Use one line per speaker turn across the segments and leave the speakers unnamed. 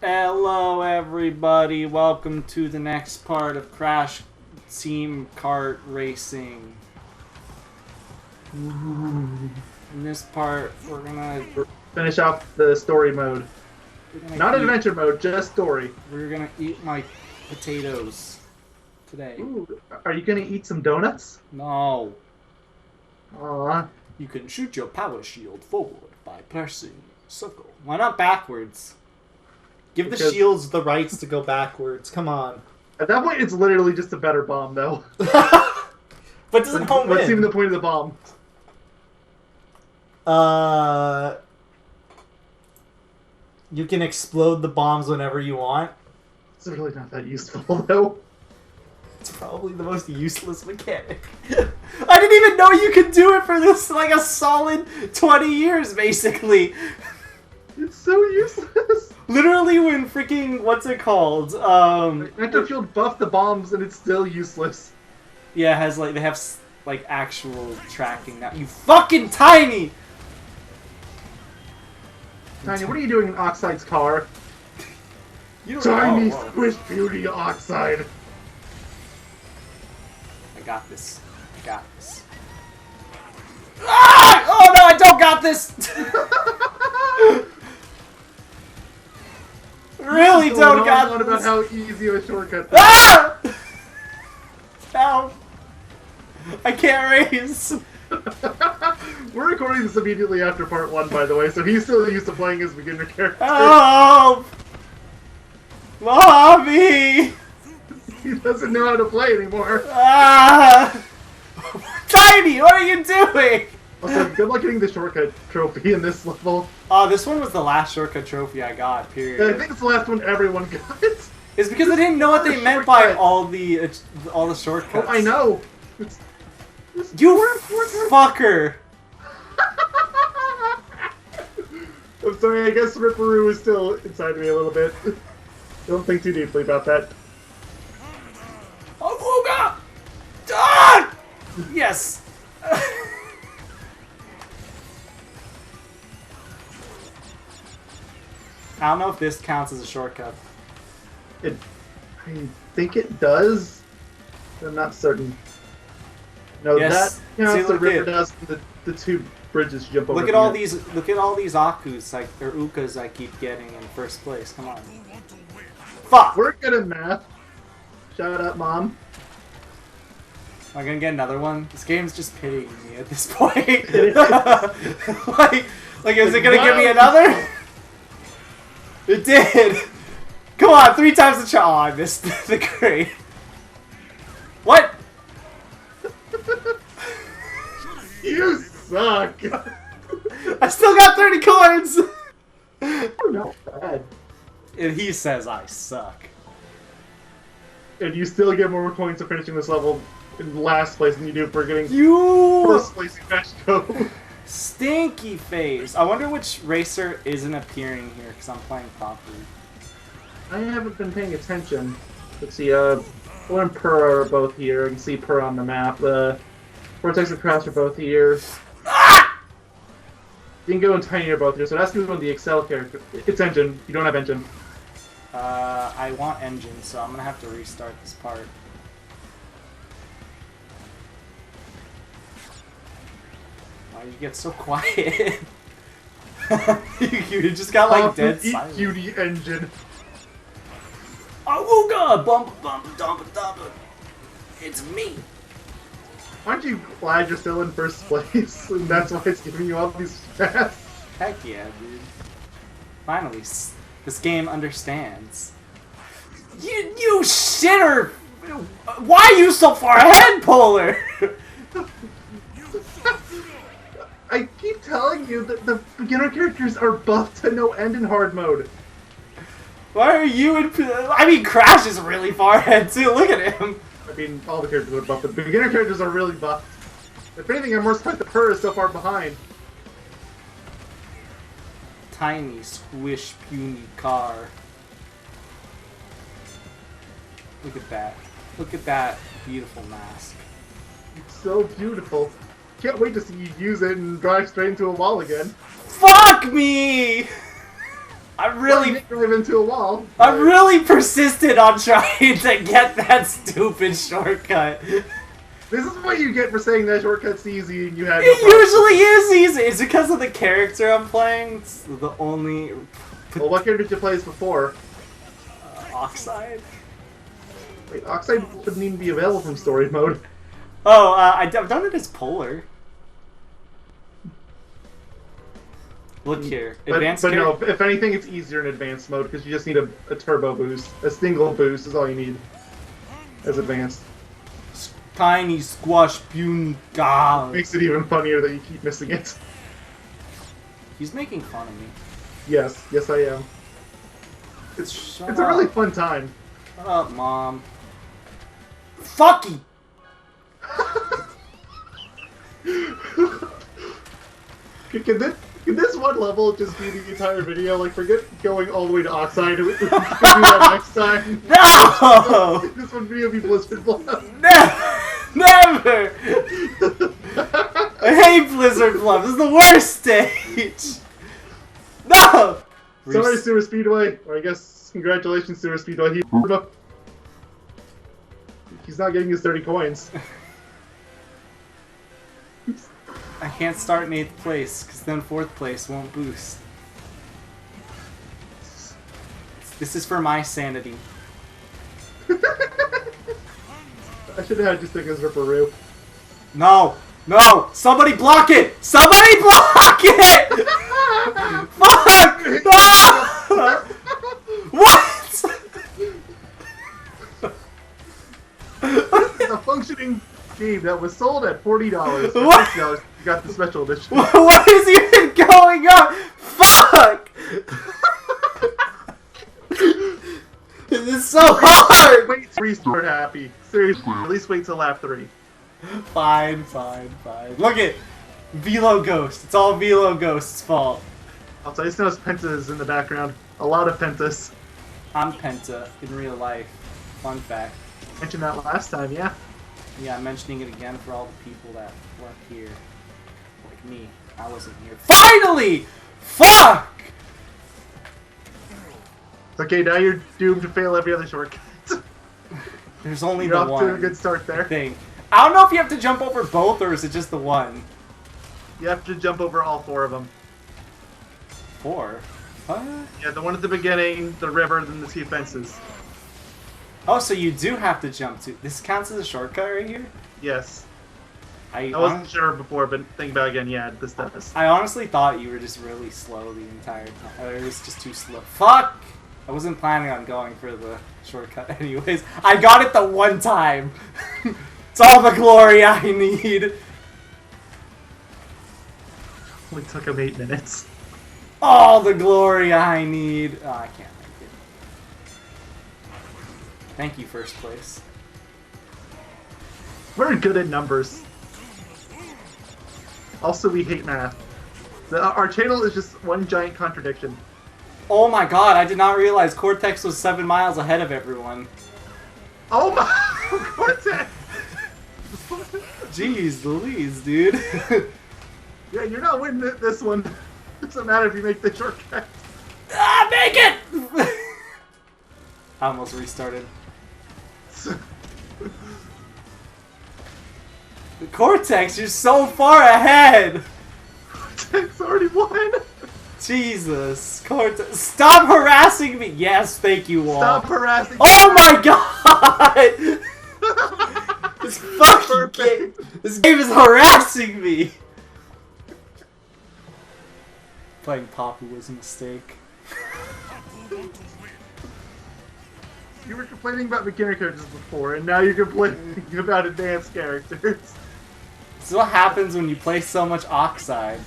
Hello everybody, welcome to the next part of Crash Team Kart Racing. In this part, we're gonna
finish off the story mode. Not adventure mode, just story.
We're gonna eat my potatoes today.
Ooh, are you gonna eat some donuts?
No.
Aww.
You can shoot your power shield forward by pressing circle. Why not backwards? Give the shields the rights to go backwards. Come on.
At that point, it's literally just a better bomb, though.
But doesn't home
What's
in?
even the point of the bomb?
You can explode the bombs whenever you want.
It's really not that useful, though.
It's probably the most useless mechanic. I didn't even know you could do it for this, like, a solid 20 years, basically.
It's so useless.
Literally when freaking, what's it called?
Nitro-fueled buff the bombs and it's still useless.
Yeah, it has, like, they have, like, actual tracking now. You fucking Tiny!
Tiny, what are you doing in Oxide's car?
You don't
Tiny
know.
Squish Beauty Oxide.
I got this. I got this. Ah! Oh no, I don't got this! Really don't got this!
About how easy a shortcut.
Ah! Ow. I can't race.
We're recording this immediately after part 1, by the way, so he's still used to playing as beginner character.
Help! Mommy!
He doesn't know how to play anymore.
Ah! Tiny, what are you doing?
Also, good luck getting the shortcut trophy in this level.
This one was the last shortcut trophy I got, period.
I think it's the last one everyone got.
It's because I didn't know what they meant by all the shortcuts.
Oh, I know.
You fucker!
I'm sorry, I guess Ripperoo is still inside me a little bit. Don't think too deeply about that.
Oh, God! Ah! Yes! I don't know if this counts as a shortcut.
I think it does. I'm not certain. No,
Yes.
that counts.
See,
The
look
river
at-
does. The two bridges jump over.
Look at all these Akus or Ukas I keep getting in first place. Come on. Fuck!
We're good at math. Shout out, Mom.
Am I gonna get another one? This game's just pitying me at this point. like, is it gonna give me another? It did! Come on, 3 times the shot. Oh, I missed the crate. What?
You suck.
I still got 30 coins!
You're not bad.
And he says I suck.
And you still get more points for finishing this level in last place than you do for getting
You
first place in Crash Go.
stinky face. I wonder which racer isn't appearing here because I'm playing properly.
I haven't been paying attention. Let's see, Will and Purr are both here. You can see Purr on the map. Cortex and Crash are both here.
Ah!
Dingo and Tiny are both here, so that's going to be the Excel character. It's engine. You don't have engine.
I want engine, so I'm gonna have to restart this part. Why did you get so quiet? you just got like dead
Eat
silent.
cutie engine.
Oh god! Bump, bump, dump, dump. It's me.
Aren't you glad you're still in first place? And that's why it's giving you all these stats?
Heck yeah, dude. Finally, this game understands. You shitter! Why are you so far ahead, Polar?
I keep telling you that the beginner characters are buffed to no end in hard mode.
Why are you in... I mean, Crash is really far ahead, too. Look at him.
I mean, all the characters are buffed, but the beginner characters are really buffed. If anything, I'm more surprised that Purr is so far behind.
Tiny, squish, puny car. Look at that. Look at that beautiful mask.
It's so beautiful. Can't wait to see you use it and drive straight into a wall again.
Fuck me! I
Well,
really,
you didn't drive into a wall.
I really persisted on trying to get that stupid shortcut.
This is what you get for saying that shortcut's easy and you had no
It
problem.
usually is easy. It's because of the character I'm playing. It's the only...
Well, what character did you play as before?
Oxide?
Wait, Oxide wouldn't even be available from story mode.
Oh, I've done it as Polar. Look here. Advanced
But no, if anything, it's easier in advanced mode because you just need a turbo boost. A single boost is all you need as advanced.
Tiny squash puny god.
Makes it even funnier that you keep missing it.
He's making fun of me.
Yes, yes I am. It's a really fun time.
Shut up, Mom. Fucky!
Can this one level just be the entire video? Like, forget going all the way to Oxide. We can do that next time.
No!
This one video be Blizzard Bluff.
Never! I hate Blizzard Bluff. This is the worst stage. No!
Sorry, Sewer Speedway. Or I guess, congratulations, Sewer Speedway. He's not getting his 30 coins.
I can't start in 8th place, because then 4th place won't boost. This is for my sanity.
I should have had just taken as Ripperoo.
No! No! Somebody block it! Somebody block it! Fuck! No! What?
This is a functioning game that was sold at $40.
What?
$60, you got the special edition.
What is even going on? Fuck! This is so hard!
Wait, 3 start happy. Seriously, at least wait till lap 3.
Fine, fine, fine. Look at Velo Ghost. It's all Velo Ghost's fault.
Also, I just noticed Pentas in the background. A lot of Pentas.
I'm Penta in real life. Fun fact.
Mentioned that last time, yeah.
Yeah, I'm mentioning it again for all the people that weren't here. Like me. I wasn't here. Finally! Fuck!
Okay, now you're doomed to fail every other shortcut.
There's only
You're
the
off
one.
to a good start there.
Thing. I don't know if you have to jump over both or is it just the one?
You have to jump over all 4 of them.
4? What?
Yeah, the one at the beginning, the river, then the 2 fences.
Oh, so you do have to jump to. This counts as a shortcut right here?
Yes.
I
wasn't sure before, but think about it again, yeah, this does.
I honestly thought you were just really slow the entire time. Or it was just too slow. Fuck! I wasn't planning on going for the shortcut anyways. I got it the one time! It's all the glory I need!
Only took him 8 minutes.
All the glory I need! Oh, I can't make it. Thank you, first place.
We're good at numbers. Also, we hate math. Our channel is just one giant contradiction.
Oh my god, I did not realize Cortex was 7 miles ahead of everyone.
Oh my... Cortex!
Jeez Louise, dude.
Yeah, you're not winning this one. It doesn't matter if you make the shortcut.
Ah, make it! I almost restarted. The Cortex, you're so far ahead!
Cortex already won!
Jesus, Cortex, stop harassing me! Yes, thank you all.
Stop harassing me!
Oh my god! This fucking game, this game is harassing me! Playing Papu was a mistake.
You were complaining about beginner characters before, and now you're complaining about advanced characters.
This is what happens when you play so much Oxide.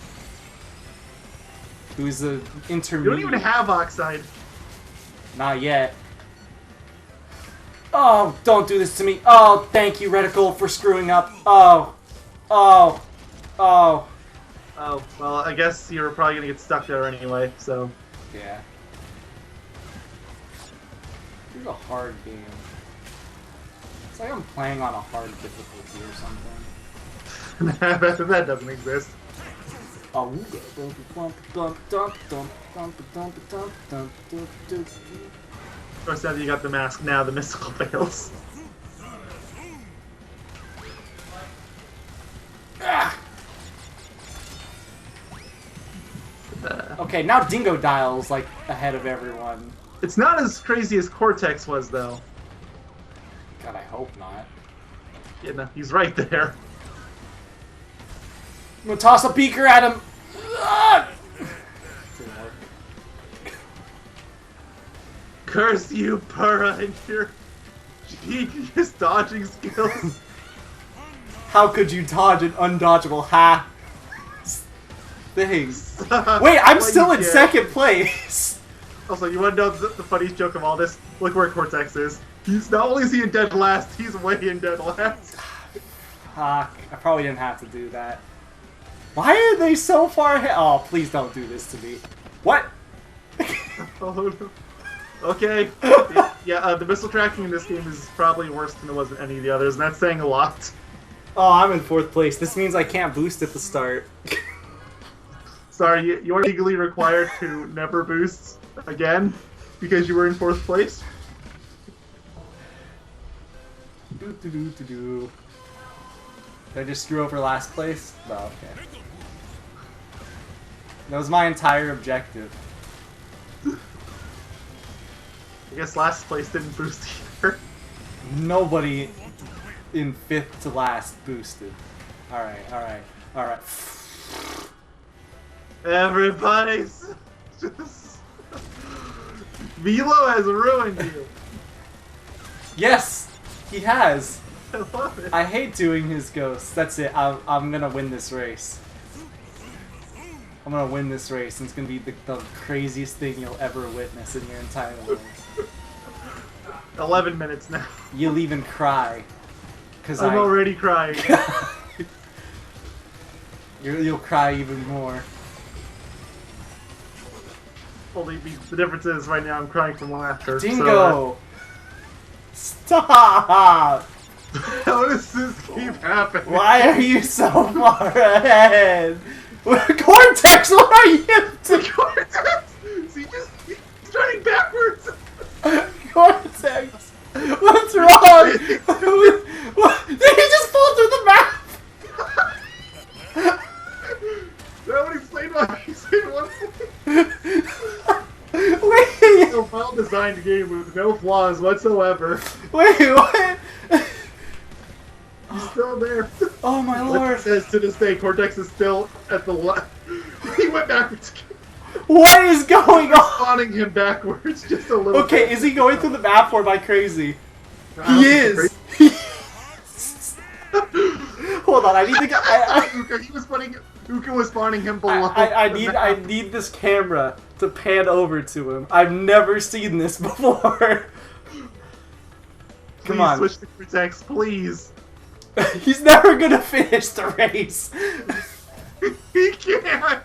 Who's an intermediate.
You don't even have Oxide.
Not yet. Oh, don't do this to me. Oh, thank you, Reticle, for screwing up. Oh. Oh. Oh.
Oh, well, I guess you were probably gonna get stuck there anyway, so...
Yeah. This is a hard game. It's like I'm playing on a hard difficulty or something.
that doesn't exist.
Oh.
Of course, after you got the mask, now the mystical fails.
Okay, now Dingo Dial's like ahead of everyone.
It's not as crazy as Cortex was, though.
God, I hope not.
Yeah, no, he's right there.
I'm gonna toss a beaker at him. Ah! Didn't work.
Curse you, Purah, and your genius dodging skills.
How could you dodge an undodgeable thing? Wait, I'm still in second place.
Also, you want to know the funniest joke of all this? Look where Cortex is. He's not only is he in dead last, he's way in dead last.
Fuck, I probably didn't have to do that. Why are they so far ahead? Oh, please don't do this to me. What?
Oh, no. Okay. Yeah, the missile tracking in this game is probably worse than it was in any of the others, and that's saying a lot.
Oh, I'm in 4th place. This means I can't boost at the start.
Sorry, you're legally required to never boost again because you were in 4th place.
Did I just screw over last place? No, okay. That was my entire objective.
I guess last place didn't boost either.
Nobody in 5th to last boosted. Alright, alright, alright.
Everybody's just... Milo has ruined you.
Yes! He has!
I love it.
I hate doing his ghosts. That's it. I'm gonna win this race. I'm gonna win this race, and it's gonna be the craziest thing you'll ever witness in your entire life.
11 minutes now.
You'll even cry. Cause
I'm already crying.
You'll cry even more.
Only the difference is right now I'm crying from laughter.
Dingo! Stop!
How does this keep happening?
Why are you so far ahead? Cortex, what are you doing?
Cortex! He's turning backwards!
Cortex! What's wrong? What? Did he just fall through the map?
That would explain why he's in one
Wait!
It's a well-designed game with no flaws whatsoever.
Wait, what?
He's still there.
Oh my lord.
It says to this day, Cortex is still at the left. He went backwards.
What is going on?
Spawning him backwards just a little
Okay,
bit.
is he going through the map or am I crazy?
I
He is! Hold on, I need to get...
Uka was spawning him below.
I need this camera to pan over to him. I've never seen this before. Come on.
Switch to Cortex, please.
He's never gonna finish the race.
He can't.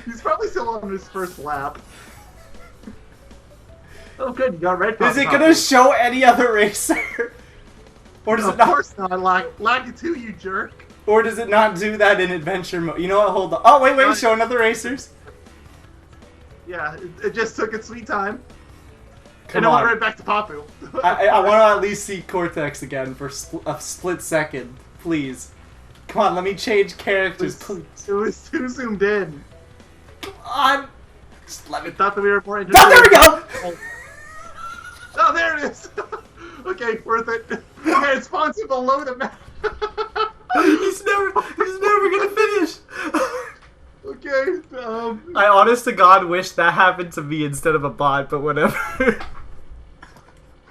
He's probably still on his first lap. Oh, good. You got red.
Is it gonna show any other racer? Or does it not?
Of course not. Lag it to you, jerk.
Or does it not do that in adventure mode? You know what? Hold on. Oh wait, show another racers.
Yeah, it just took its sweet time.
Come
and it went
on.
right back to Papu.
I want to at least see Cortex again for a split second, please. Come on, let me change characters, please.
It was too zoomed in.
Come on. Just let me.
I thought that we were more interested.
Oh, there we go.
Oh, there it is. Okay, worth it. Okay, it spawns him below the map.
He's never gonna finish.
Okay,
I honest to God wish that happened to me instead of a bot, but whatever.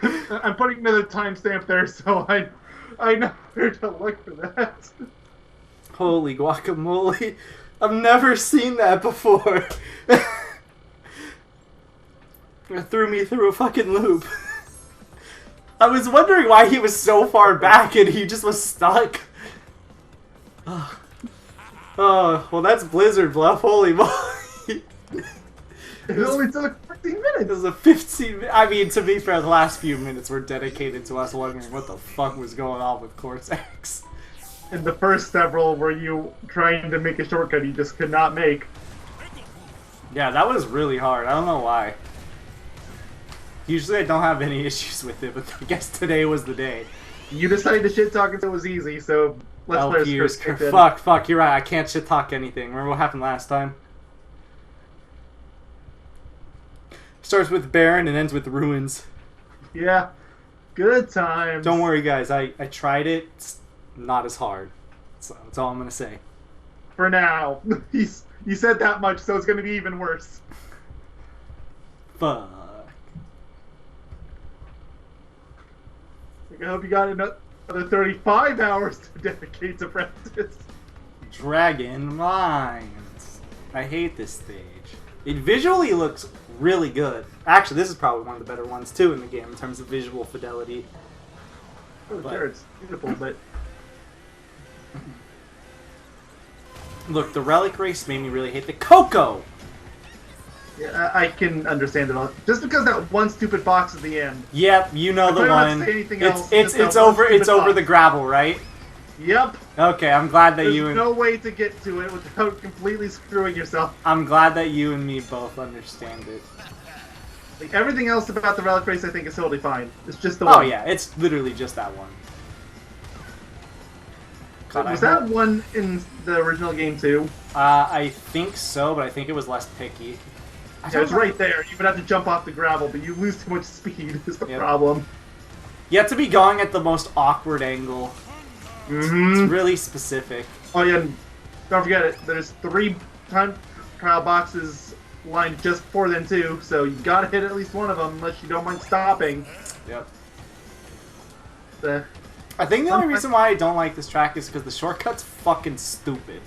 I'm putting another timestamp there, so I know where to look for that.
Holy guacamole! I've never seen that before. It threw me through a fucking loop. I was wondering why he was so far back and he just was stuck. Oh, well that's Blizzard Bluff, holy moly.
It only took 15 minutes.
It was a 15 minute, I mean, to be fair, the last few minutes were dedicated to us wondering what the fuck was going on with Cortex.
in the first several were you trying to make a shortcut you just could not make.
Yeah, that was really hard. I don't know why. Usually I don't have any issues with it, but I guess today was the day.
You decided to shit talk until it was easy, so let's play
Years.
script.
Fuck, you're right. I can't shit talk anything. Remember what happened last time? Starts with Baron and ends with Ruins.
Yeah. Good times.
Don't worry, guys. I tried it. It's not as hard. So that's all I'm going to say.
For now. You said that much, so it's going to be even worse.
Fuck.
I hope you got another 35 hours to dedicate to practice.
Dragon Mines. I hate this stage. It visually looks really good. Actually, this is probably one of the better ones, too, in the game in terms of visual fidelity.
Oh, sure, it's beautiful, but...
Look, the Relic race made me really hate the Coco!
Yeah, I can understand it all. Just because that one stupid box at the end.
Yep, you know the one. It's over the gravel, right?
Yep.
Okay, I'm glad that
There's no way to get to it without completely screwing yourself.
I'm glad that you and me both understand it.
Like, everything else about the Relic race I think is totally fine. It's just the one.
Oh yeah, it's literally just that one. God,
was that one in the original game too?
I think so, but I think it was less picky.
Yeah, it's right there. You would have to jump off the gravel, but you lose too much speed is the problem.
You have to be going at the most awkward angle.
Mm-hmm.
It's really specific.
Oh yeah, and don't forget it. There's 3 time trial boxes lined just before then too, so you gotta hit at least one of them unless you don't mind stopping.
Yep.
I
think the only reason why I don't like this track is because the shortcut's fucking stupid.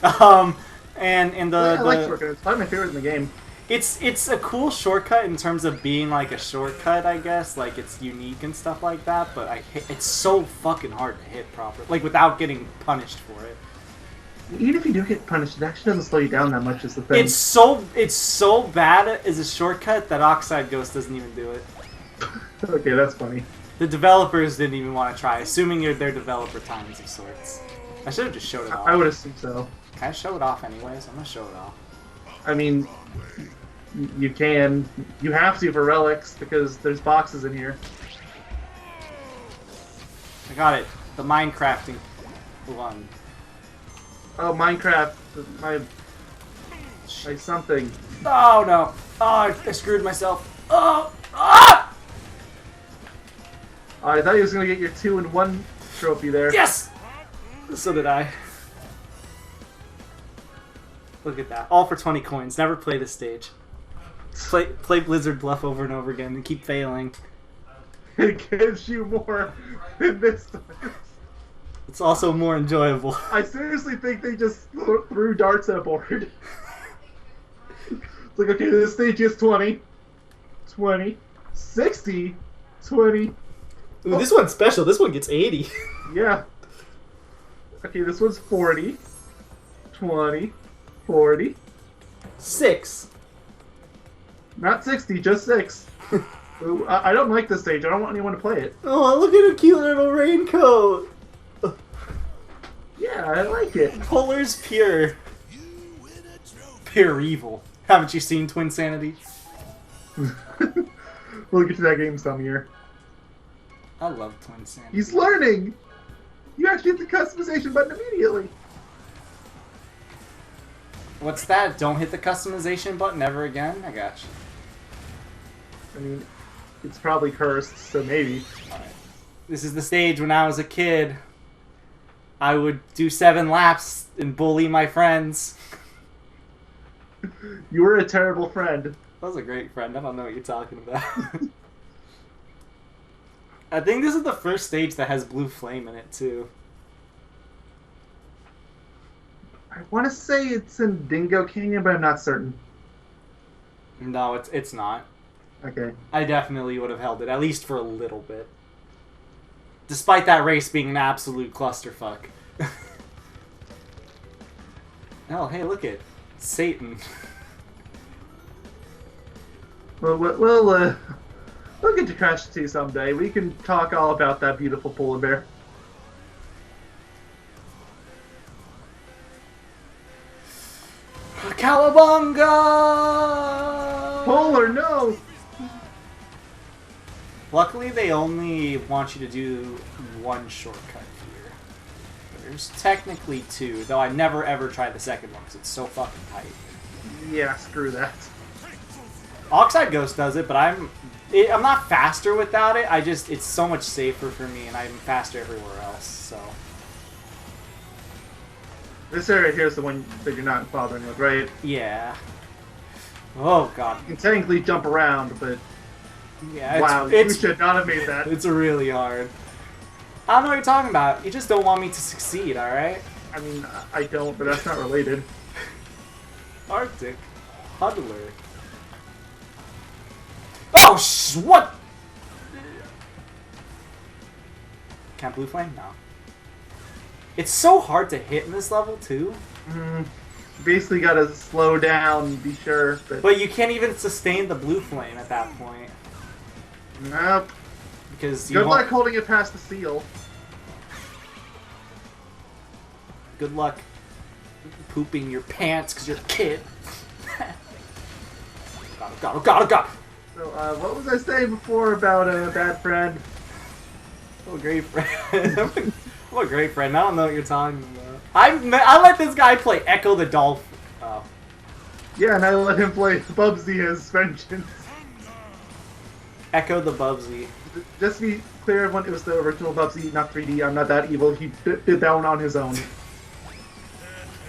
And
I like shortcuts. It's probably my favorite in the game.
It's a cool shortcut in terms of being like a shortcut, I guess. Like, it's unique and stuff like that, but it's so fucking hard to hit properly. Like, without getting punished for it.
Even if you do get punished, it actually doesn't slow you down that much is the thing.
It's so bad as a shortcut that Oxide Ghost doesn't even do it.
Okay, that's funny.
The developers didn't even want to try, assuming they're developer times of sorts. I should have just showed it off.
I would assume so.
Can I show it off anyways? I'm gonna show it off.
I mean, you can. You have to for relics, because there's boxes in here.
I got it. The Minecrafting one.
Oh, Minecraft. My something.
Oh, no. Oh, I screwed myself. Oh! Ah!
I thought you was going to get your 2-in-1 trophy there.
Yes! So did I. Look at that. All for 20 coins. Never play this stage. Play Blizzard Bluff over and over again and keep failing.
It gives you more than this time.
It's also more enjoyable.
I seriously think they just threw darts at a board. It's like, okay, this stage gets 20, 20, 60, 20.
Ooh, this one's special. This one gets 80.
Yeah. Okay, this one's 40, 20, 40.
6.
Not 60, just 6. Ooh, I don't like this stage. I don't want anyone to play it.
Oh, look at a cute little raincoat.
Yeah, I like it.
Polar's pure. Pure evil. Haven't you seen Twin Sanity?
We'll get to that game some year.
I love Twin Sanity.
He's learning! You actually hit the customization button immediately.
What's that? Don't hit the customization button ever again? I gotcha.
I mean, it's probably cursed, so maybe.
Alright. This is the stage when I was a kid. I would do 7 laps and bully my friends.
You were a terrible friend.
I was a great friend. I don't know what you're talking about. I think this is the first stage that has blue flame in it, too.
I want to say it's in Dingo Canyon, but I'm not certain.
No, it's not.
Okay.
I definitely would have held it, at least for a little bit. Despite that race being an absolute clusterfuck. Oh, hey, look it. Satan.
Well, we'll get to Crash 2 someday. We can talk all about that beautiful polar bear.
Cowabunga!
Polar, no!
Luckily, they only want you to do one shortcut here. There's technically two, though I never ever try the second one because it's so fucking tight.
Yeah, screw that.
Oxide Ghost does it, but I'm not faster without it. It's so much safer for me, and I'm faster everywhere else. So
this area here is the one that you're not bothering with, right?
yeah. Oh god.
You can technically jump around, but
Yeah.
wow, you should not have made that.
It's really hard. I don't know what you're talking about. You just don't want me to succeed, all right?
I mean, I don't, but that's not related.
Arctic Huddler. Oh, what? Can't Blue Flame? No. It's so hard to hit in this level, too.
Basically gotta slow down, be sure.
But you can't even sustain the Blue Flame at that point.
Nope.
Because you
Good luck holding it past the seal.
Good luck pooping your pants because you're a kid. God.
So, what was I saying before about a bad friend?
I'm a great friend. I'm a great friend. I don't know what you're talking about. I let this guy play Echo the Dolphin. Oh.
Yeah, and I let him play Bubsy as Vengeance.
Echo the Bubsy.
Just to be clear, everyone, it was the original Bubsy, not 3D. I'm not that evil. He did that one on his own.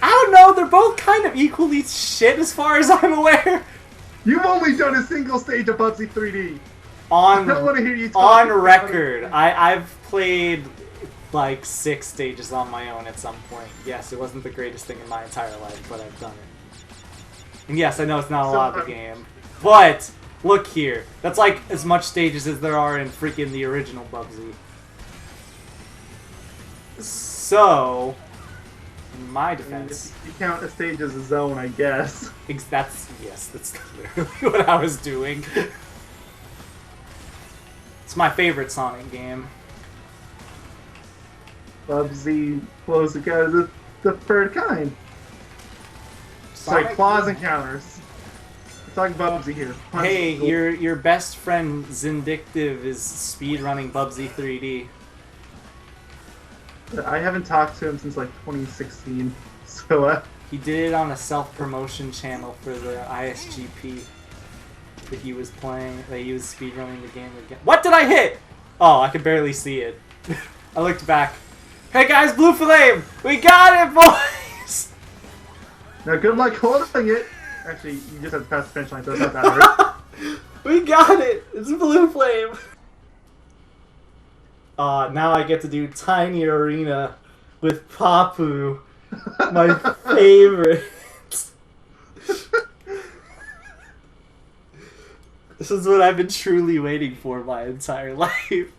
I don't know. They're both kind of equally shit as far as I'm aware.
You've only done a single stage of Bubsy 3D.
I
don't want to hear you talk.
On record, I've played like 6 stages on my own at some point. Yes, it wasn't the greatest thing in my entire life, but I've done it. And yes, I know it's not a lot of the game. But, look here. That's like as much stages as there are in freaking the original Bubsy. So, in my defense...
You count a stage as a zone, I guess.
That's literally what I was doing. It's my favorite Sonic game.
Bubsy flows together the third kind.
Sonic
Sorry, claws encounters. We're talking Bubsy here.
Hey, your best friend Zindictive is speedrunning Bubsy 3D.
I haven't talked to him since like 2016, so
He did it on a self-promotion channel for the ISGP that he was playing, that he was speedrunning the game again. What did I hit? Oh, I could barely see it. I looked back. Hey guys, Blue Flame! We got it, boys!
Now good luck holding it. Actually, you just have to pass the finish line, so it's not that hard.
We got it! It's Blue Flame! Now I get to do Tiny Arena with Papu. My favorite. This is what I've been truly waiting for my entire life.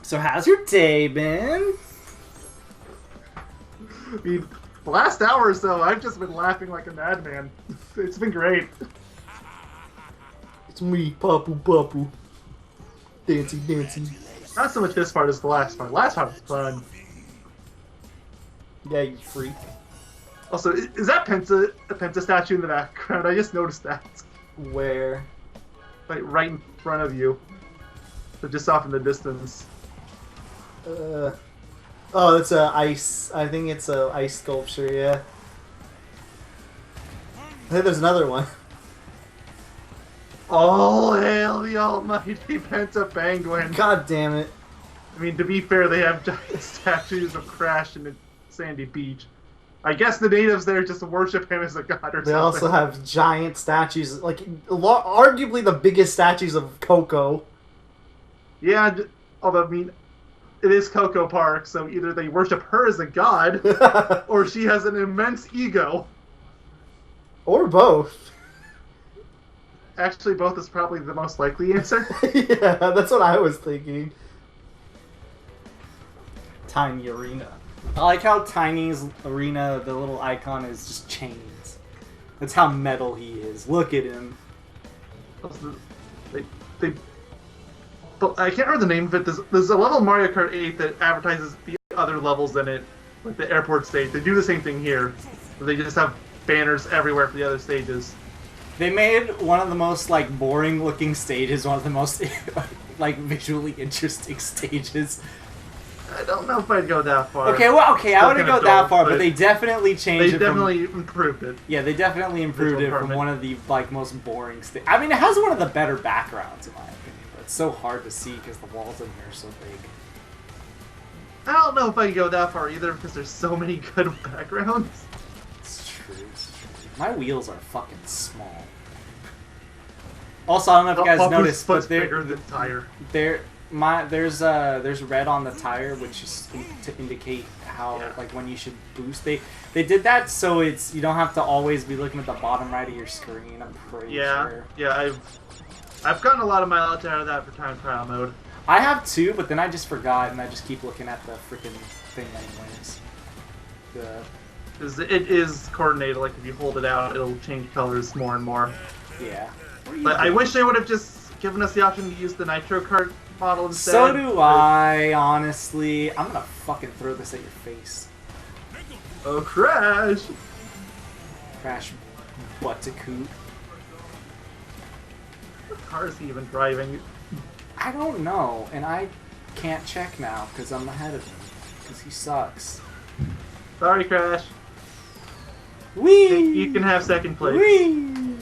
So how's your day been?
I mean, the last hour or so, I've just been laughing like a madman. It's been great.
It's me, Papu. Dancing.
Not so much this part as the last part. Last part was fun.
Yeah, you freak.
Also, is that a Penta statue in the background? I just noticed that.
Where?
Like, right in front of you. So just off in the distance.
Oh, it's a ice. I think it's a ice sculpture. Yeah. I think there's another one.
Oh, hail the almighty Penta Penguin!
God damn it!
I mean, to be fair, they have giant statues of Crash in a sandy beach. I guess the natives there just worship him as a god or something.
They also have giant statues, like arguably the biggest statues of Coco.
Yeah, although I mean, it is Coco Park, so either they worship her as a god, or she has an immense ego.
Or both.
Actually, both is probably the most likely answer.
Yeah, that's what I was thinking. Tiny Arena. I like how Tiny's arena, the little icon, is just chains. That's how metal he is. Look at him.
They I can't remember the name of it. There's a level in Mario Kart 8 that advertises the other levels in it, like the airport stage. They do the same thing here. They just have banners everywhere for the other stages.
They made one of the most like boring looking stages one of the most like visually interesting stages.
I don't know if I'd go that far.
Okay, well, okay, I wouldn't go that far, but they definitely changed
it.
They
definitely improved it.
Yeah, they definitely improved it from one of the like most boring stages. I mean, it has one of the better backgrounds in my opinion, but it's so hard to see because the walls in here are so big.
I don't know if I can go that far either because there's so many good backgrounds.
It's true. My wheels are fucking small. Also, I don't know if you guys noticed, but
bigger than tire.
There's red on the tire, which is to indicate how like when you should boost. They did that so you don't have to always be looking at the bottom right of your screen. I'm pretty sure.
Yeah, I've gotten a lot of mileage out of that for time trial mode.
I have too, but then I just forgot and I just keep looking at the freaking thing anyways.
It is coordinated. Like if you hold it out, it'll change colors more and more.
Yeah.
But I wish they would have just given us the option to use the nitro kart model instead.
So do I, honestly. I'm gonna fucking throw this at your face.
Oh, crash!
Crash Butticoot.
What car is he even driving?
I don't know, and I can't check now because I'm ahead of him. Because he sucks.
Sorry, Crash.
Whee!
You can have second place.
Whee!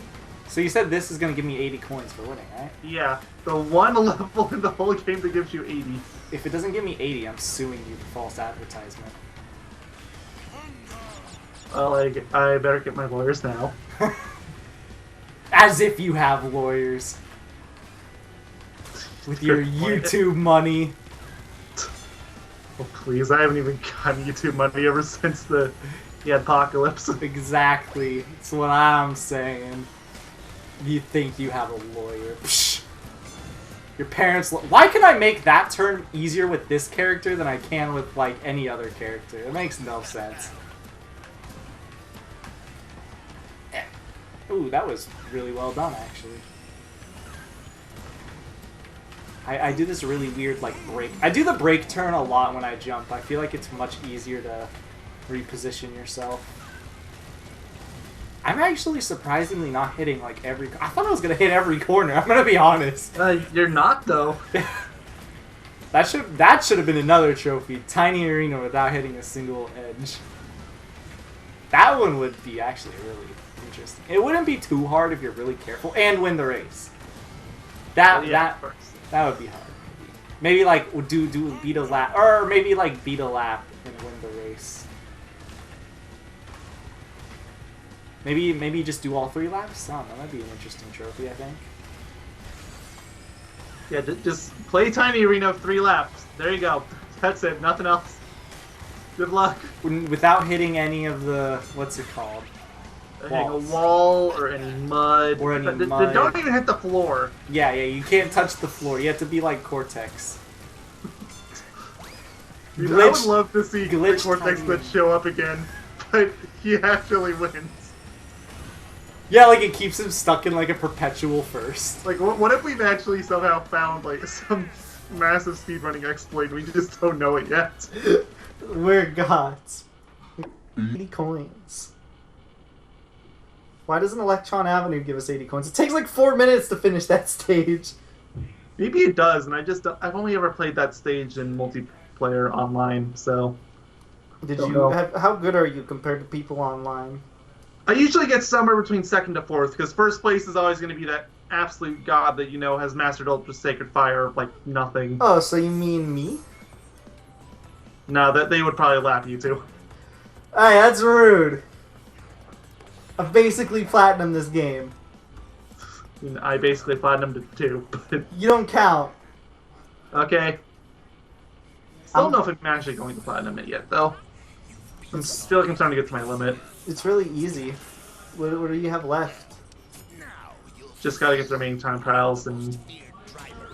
So you said this is going to give me 80 coins for winning, right?
Yeah, the one level in the whole game that gives you 80.
If it doesn't give me 80, I'm suing you for false advertisement.
Well, I better get my lawyers now.
As if you have lawyers. With your YouTube money.
Oh, please, I haven't even gotten YouTube money ever since the apocalypse.
Exactly. That's what I'm saying. You think you have a lawyer. Psh. Your parents... Why can I make that turn easier with this character than I can with, like, any other character? It makes no sense. Ooh, that was really well done, actually. I do this really weird, like, break. I do the break turn a lot when I jump. I feel like it's much easier to reposition yourself. I'm actually surprisingly not hitting, like, every... I thought I was going to hit every corner. I'm going to be honest.
You're not, though.
That should have been another trophy. Tiny arena without hitting a single edge. That one would be actually really interesting. It wouldn't be too hard if you're really careful and win the race. That would be hard. Maybe like beat a lap, or maybe like beat a lap and win the race. Maybe just do all 3 laps. I don't know. That'd be an interesting trophy, I think.
Yeah, just play Tiny Arena 3 laps. There you go. That's it. Nothing else. Good luck.
Without hitting any of the hitting
a wall or any mud.
Or any mud.
Don't even hit the floor.
Yeah, you can't touch the floor. You have to be like Cortex.
Dude, I would love to see Cortex that show up again, but he actually wins.
Yeah, like it keeps him stuck in like a perpetual first.
Like, what if we've actually somehow found like some massive speedrunning exploit? We just don't know it yet.
We're gods. 80 coins. Why doesn't Electron Avenue give us 80 coins? It takes like 4 minutes to finish that stage.
Maybe it does, and I've only ever played that stage in multiplayer online, so...
How good are you compared to people online?
I usually get somewhere between 2nd to 4th, because 1st place is always going to be that absolute god that, has mastered Ultra Sacred Fire like nothing.
Oh, so you mean me?
No, they would probably lap you too.
Hey, that's rude. I basically platinumed this game.
I basically platinumed too, but...
You don't count.
Okay. Still don't know if I'm actually going to platinum it yet, though. I feel like I'm starting to get to my limit.
It's really easy. What do you have left?
Just gotta get the remaining time trials and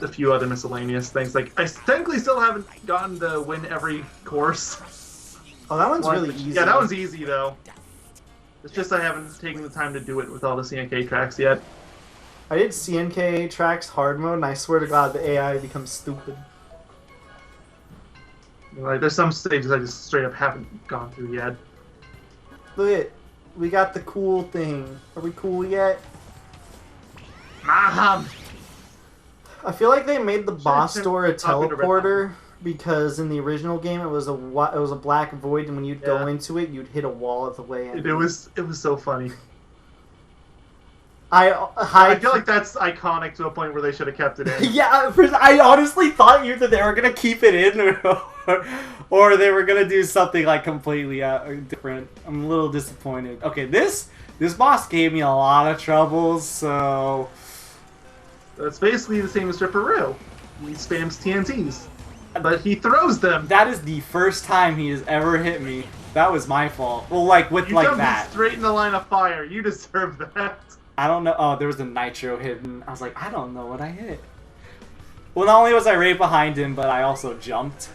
a few other miscellaneous things. Like, I technically still haven't gotten to win every course.
Oh, that one's really easy.
Yeah, that one's easy, though. It's just I haven't taken the time to do it with all the CNK tracks yet.
I did CNK tracks hard mode, and I swear to God, the AI becomes stupid.
Like, there's some stages I just straight up haven't gone through yet.
Look at, we got the cool thing. Are we cool yet?
Mom!
I feel like they made the boss
Sure,
door a
I'll be the red
teleporter because in the original game it was a black void, and when you'd go
Yeah.
into it, you'd hit a wall at the way in.
It was so funny.
I
feel like that's iconic to a point where they should have kept it in.
Yeah, I honestly thought either they were gonna keep it in or they were gonna do something like completely different. I'm a little disappointed. Okay, this boss gave me a lot of troubles, so
That's basically the same as Ripperoo. He spams TNTs, but he throws them.
that is the first time he has ever hit me. That was my fault. Well, like with
You
like
jumped
that.
straight in the line of fire. You deserve that.
I don't know. Oh, there was a nitro hidden. I was like, I don't know what I hit. Well, not only was I right behind him, but I also jumped.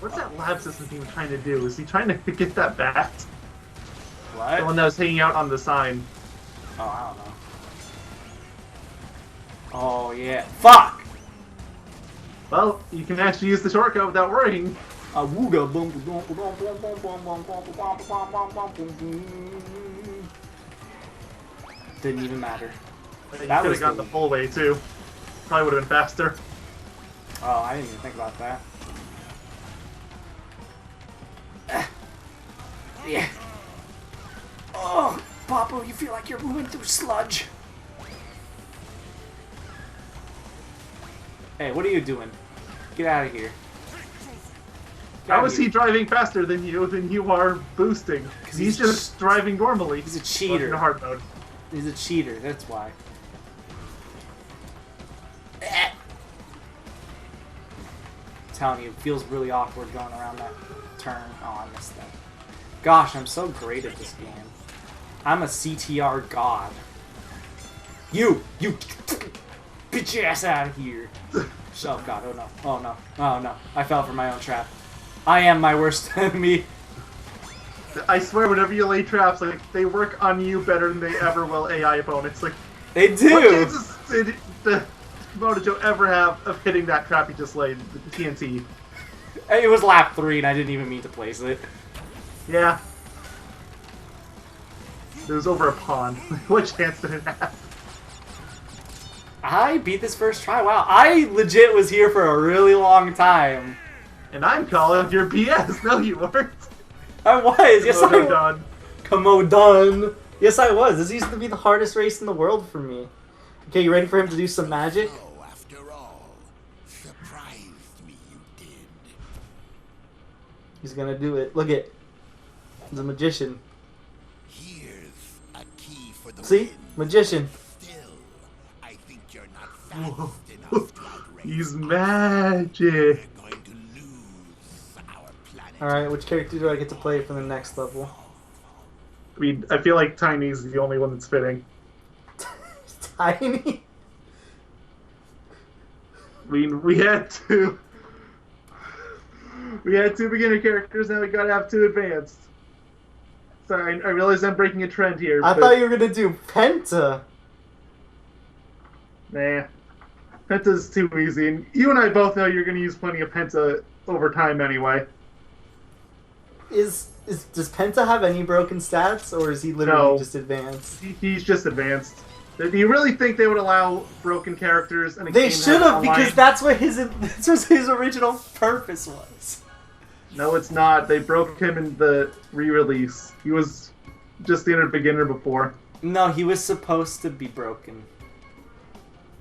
What's that lab system team trying to do? Is he trying to get that bat?
What?
The one that was hanging out on the sign.
Oh, I don't know. Oh, yeah. Fuck!
Well, you can actually use the shortcut without worrying.
Awooga boom. Didn't even matter.
You
That
could
was
have gone
the-
the full way too. Probably would have been faster.
Oh, I didn't even think about that. Yeah. Oh, Papa, you feel like you're moving through sludge. Hey, what are you doing? Get out of here. Get
How
outta
is
here.
he driving faster than you are boosting?
'Cause
He's
he's
just driving normally.
He's a
Well,
cheater.
in hard mode.
He's a cheater, that's why. I'm telling you, it feels really awkward going around that turn. Oh, I missed that. Gosh, I'm so great at this game. I'm a CTR god. You bitch your ass out of here. Oh god, oh no, oh no, oh no. I fell for my own trap. I am my worst enemy.
I swear, whenever you lay traps, like they work on you better than they ever will AI opponents. Like,
They
what
do!
chances did the Motojo ever have of hitting that trap he just laid, the TNT?
It was lap 3 and I didn't even mean to place it.
Yeah. It was over a pond. What chance did it have?
I beat this first try. Wow, I legit was here for a really long time.
And I'm calling your BS. No, you weren't.
I was. Yes, I was.
Done.
Komodon. Yes, I was. This used to be the hardest race in the world for me. Okay, you ready for him to do some magic?
Oh, after all, surprised me you did.
He's gonna do it. Look it. He's a magician.
Here's a key for the
See?
win.
Magician.
Still, I think you're not fast enough to outrace.
He's magic.
We're going to lose our planet.
Alright, which character do I get to play for the next level?
I mean, I feel like Tiny's the only one that's fitting.
Tiny?
I mean, we had two beginner characters, now we gotta have two advanced. Sorry, I realize I'm breaking a trend here.
I
but
thought you were gonna do Penta.
Nah. Penta's too easy, and you and I both know you're gonna use plenty of Penta over time anyway.
Does Penta have any broken stats, or is he literally
No.
just advanced?
He's just advanced. Do you really think they would allow broken characters in a
They
game
should have,
online?
because that's what his original purpose was.
No, it's not. They broke him in the re-release. He was just standard beginner before.
No, he was supposed to be broken.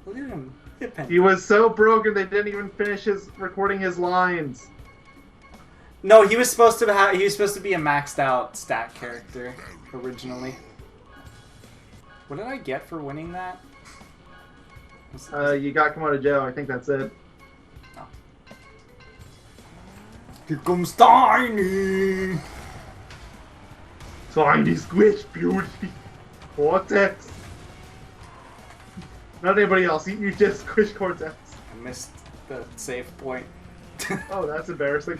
Look at him. Look at Penta.
He was so broken they didn't even finish recording his lines.
No, he was supposed to have. He was supposed to be a maxed out stat character originally. What did I get for winning that?
You got Komodo Joe. I think that's it.
Oh. Here comes Tiny.
Tiny Squish Beauty. Cortex. Not anybody else. You just Squish Cortex.
I missed the save point.
Oh, that's embarrassing.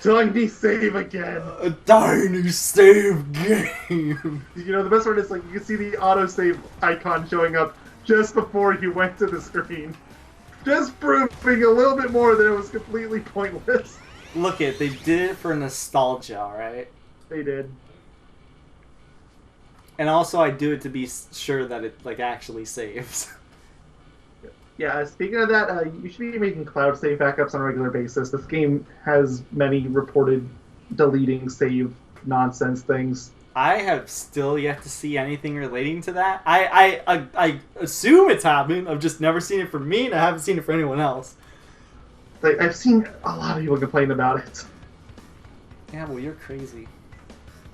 Tiny save again.
A tiny save game.
You know, the best part is, like, you can see the autosave icon showing up just before you went to the screen. Just proving a little bit more that it was completely pointless.
Look it, they did it for nostalgia, alright?
They did.
And also I do it to be sure that it, like, actually saves.
Yeah, speaking of that, you should be making cloud save backups on a regular basis. This game has many reported deleting save nonsense things.
I have still yet to see anything relating to that. I assume it's happened. I've just never seen it for me, and I haven't seen it for anyone else.
Like, I've seen a lot of people complain about it.
Yeah, well, you're crazy.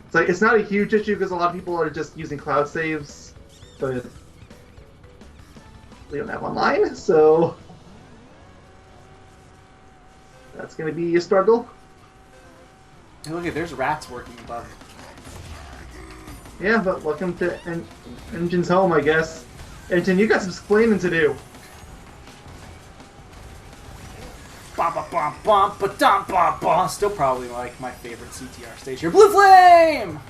It's like, it's not a huge issue because a lot of people are just using cloud saves, but we don't have online, so that's going to be a struggle.
Hey, look at, there's rats working above.
Yeah, but welcome to Engine's home, I guess. Engine, you got some explaining to do.
Still probably like my favorite CTR stage here. Blue Flame!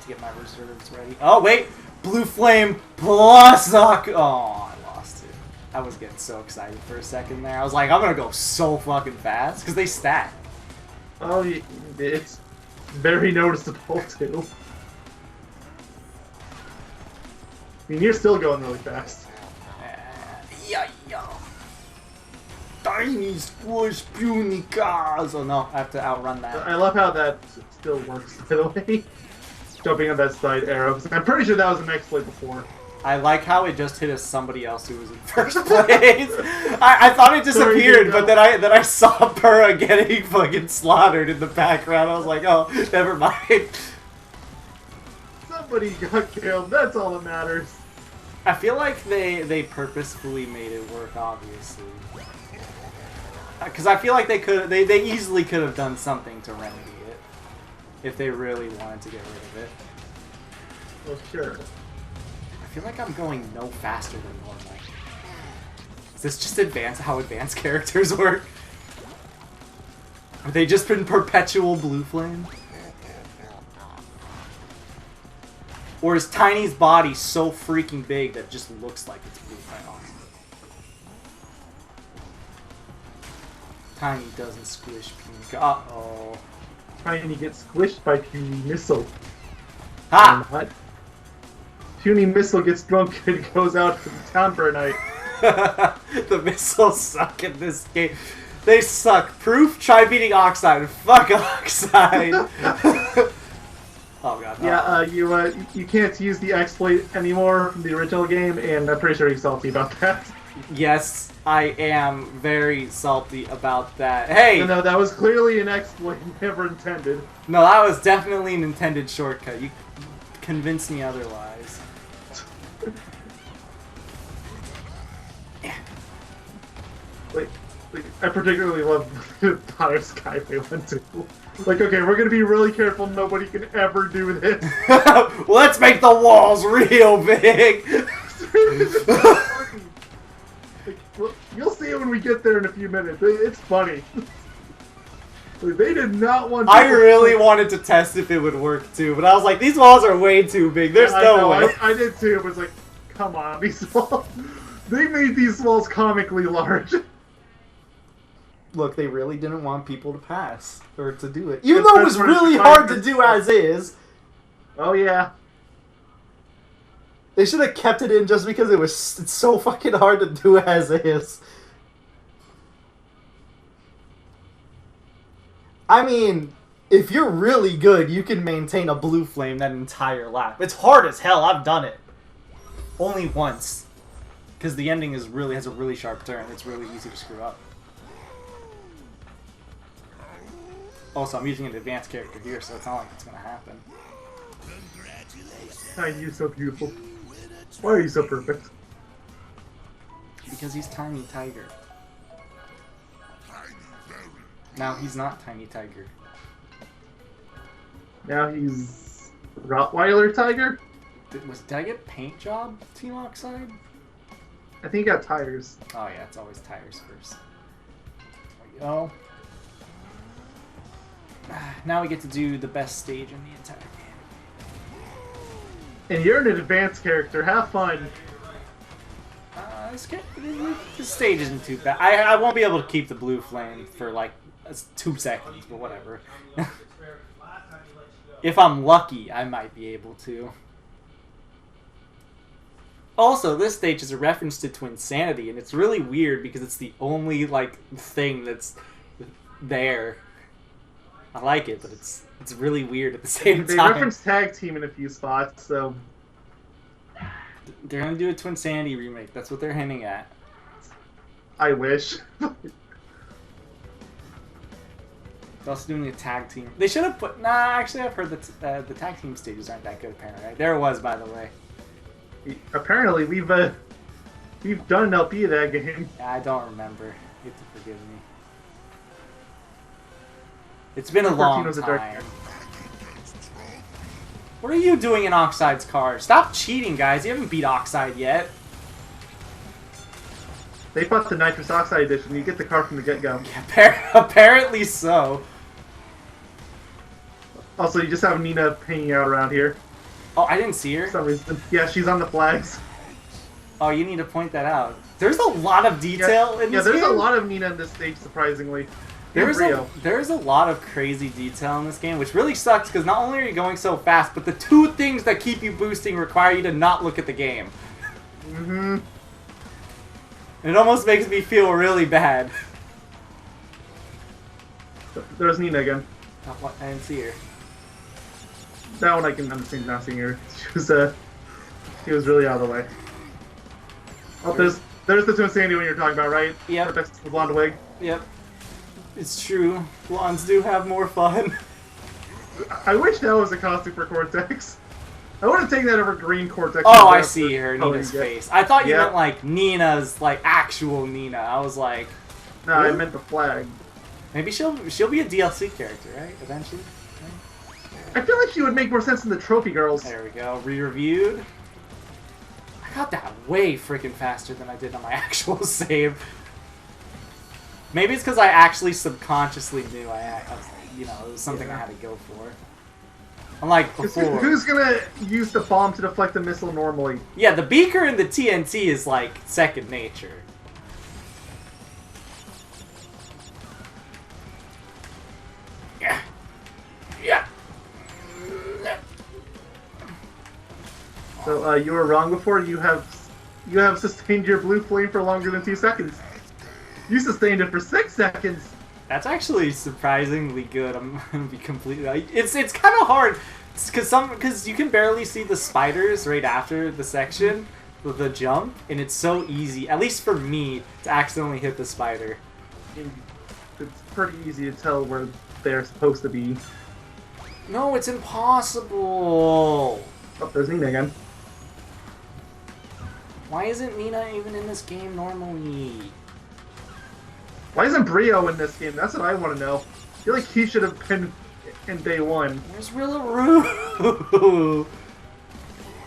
To get my reserves ready. Oh, wait! Blue Flame plus Zuck! Oh, I lost it. I was getting so excited for a second there. I was like, I'm gonna go so fucking fast. Because they stack.
Oh, it's very noticeable, too. I mean, you're still going really fast.
Yeah. Tiny squish puny cars. Oh no, I have to outrun that.
I love how that still works, by the way. Jumping on that side arrow. I'm pretty sure that was an exploit before.
I like how it just hit somebody else who was in first place. I thought it disappeared, but then I saw Purra getting fucking slaughtered in the background. I was like, oh, never mind.
Somebody got killed. That's all that matters.
I feel like they purposefully made it work, obviously. Because I feel like they easily could have done something to remedy it if they really wanted to get rid of it.
Well, sure.
I feel like I'm going no faster than normal. Is this just how advanced characters work? Have they just been perpetual blue flame? Or is Tiny's body so freaking big that it just looks like it's blue flame? Tiny doesn't squish Puny. Uh-oh.
Tiny gets squished by Puny Missile.
Ha!
What? Puny Missile gets drunk and goes out to the town for a night.
The missiles suck in this game. They suck. Proof? Try beating Oxide. Fuck Oxide. Oh god.
Yeah, you can't use the exploit anymore from the original game, and I'm pretty sure he's salty about that.
Yes, I am very salty about that. Hey!
No, that was clearly an exploit never intended.
No, that was definitely an intended shortcut. You convinced me otherwise.
Like, I particularly love the Potter Skyway one too. Like, okay, we're gonna be really careful. Nobody can ever do this.
Let's make the walls real big.
Like, well, you'll see it when we get there in a few minutes. It's funny. Like, they did not want.
I really wanted to test if it would work too, but I was like, these walls are way too big. There's no way.
I did too. It was like, come on, these walls. They made these walls comically large.
Look, they really didn't want people to pass or to do it, even though it was really hard to do as is.
Oh yeah.
They should have kept it in just because it's so fucking hard to do as is. I mean, if you're really good, you can maintain a blue flame that entire lap. It's hard as hell. I've done it. Only once. Because the ending has a really sharp turn. It's really easy to screw up. Also, I'm using an advanced character here, so it's not like it's going to happen.
Tiny, you're so beautiful. Why are you so perfect?
Because he's Tiny Tiger. Now he's not Tiny Tiger.
Now he's Rottweiler Tiger?
Did I get paint job, Team Oxide?
I think he got tires.
Oh yeah, it's always tires first. go. Now we get to do the best stage in the entire game.
And you're an advanced character. Have fun.
This stage isn't too bad. I won't be able to keep the blue flame for like 2 seconds, but whatever. If I'm lucky, I might be able to. Also, this stage is a reference to Twinsanity, and it's really weird because it's the only like thing that's there. I like it, but it's really weird at the same time.
They reference tag team in a few spots, so
they're gonna do a Twinsanity remake. That's what they're hinting at.
I wish.
They're also doing a tag team. They should have put. Nah, actually, I've heard that the tag team stages aren't that good. Apparently, right? There it was, by the way.
Apparently, we've done an LP of that game.
Yeah, I don't remember. You have to forgive me. It's been a long time. What are you doing in Oxide's car? Stop cheating, guys. You haven't beat Oxide yet.
They bought the Nitrous Oxide edition. You get the car from the get-go.
Yeah, apparently so.
Also, you just have Nina hanging out around here.
Oh, I didn't see her.
For some reason. Yeah, she's on the flags.
Oh, you need to point that out. There's a lot of detail in this game.
Yeah, there's a lot of Nina in this stage, surprisingly.
There's a lot of crazy detail in this game, which really sucks because not only are you going so fast, but the 2 things that keep you boosting require you to not look at the game.
Mm-hmm.
And it almost makes me feel really bad.
There's Nina again.
Oh, I didn't see her.
That one I can understand not seeing her. She was really out of the way. Oh, there's the Twinsanity one you're talking about, right?
Yep.
Cortex, the blonde wig.
Yep. It's true. Blondes do have more fun.
I wish that was a costume for Cortex. I would have taken that over green Cortex.
Oh, I see her, Nina's face. I thought you meant like Nina's, like actual Nina. I was like,
no, I meant the flag.
Maybe she'll be a DLC character, right? Eventually.
I feel like she would make more sense than the Trophy Girls.
There we go. Re-reviewed. I got that way freaking faster than I did on my actual save. Maybe it's because I actually subconsciously knew it was something I had to go for. Unlike before.
Who's gonna use the bomb to deflect the missile normally?
Yeah, the beaker and the TNT is like second nature. Yeah. Yeah.
So you were wrong before. You have sustained your blue flame for longer than 2 seconds. You sustained it for 6 seconds.
That's actually surprisingly good. I'm gonna be completely. It's kind of hard because you can barely see the spiders right after the section with the jump, and it's so easy, at least for me, to accidentally hit the spider.
It's pretty easy to tell where they're supposed to be.
No, it's impossible.
Oh, there's Nina again.
Why isn't Nina even in this game normally?
Why isn't Brio in this game? That's what I want to know. I feel like he should have been in day 1.
Where's Rillaru?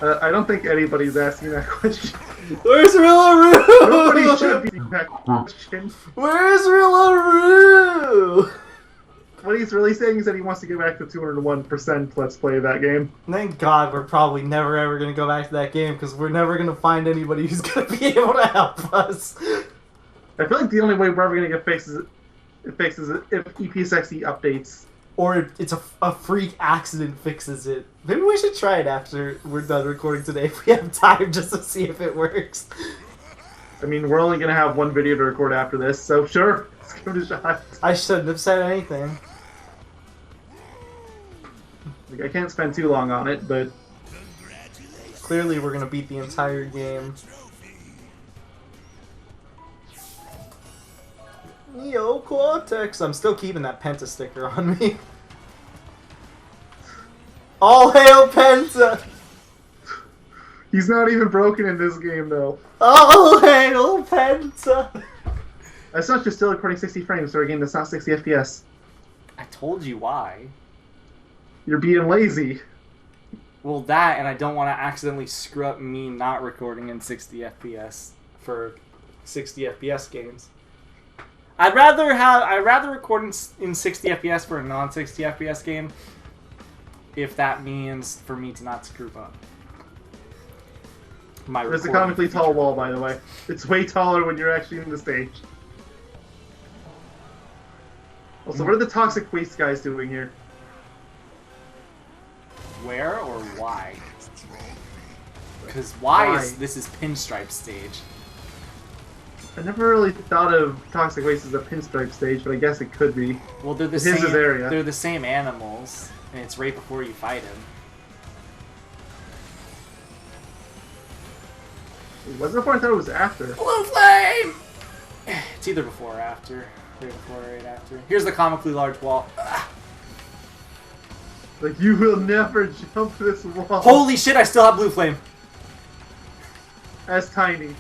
I don't think anybody's asking that question.
Where's Rillaru?
Nobody should be asking that question.
Where's Rillaru?
What he's really saying is that he wants to get back to 201% Let's Play of that game.
Thank God we're probably never ever going to go back to that game because we're never going to find anybody who's going to be able to help us.
I feel like the only way we're ever going to get fixes it if EPSXE updates.
Or it's a freak accident fixes it. Maybe we should try it after we're done recording today if we have time just to see if it works.
I mean, we're only going to have 1 video to record after this, so sure, let's give it a shot.
I shouldn't have said anything.
Like, I can't spend too long on it, but
clearly we're going to beat the entire game. Yo, Cortex! I'm still keeping that Penta sticker on me. All hail Penta!
he's not even broken in this game, though.
All hail Penta!
That's not just still recording 60 frames for a game that's not 60 FPS.
I told you why.
You're being lazy.
Well, that, and I don't want to accidentally screw up me not recording in 60 FPS for 60 FPS games. I'd rather record in 60 FPS for a non-60 FPS game, if that means for me to not screw up.
There's a comically tall wall, by the way. It's way taller when you're actually in the stage. Also, what are the toxic waste guys doing here?
Where or why? Because why is this pinstripe stage?
I never really thought of toxic waste as a pinstripe stage, but I guess it could be.
Well, they're the same. They're the same animals, and it's right before you fight him.
Was it before? I thought it was after.
Blue flame! It's either before or after. Right before or right after. Here's the comically large wall.
Like, you will never jump this wall.
Holy shit, I still have blue flame.
That's tiny.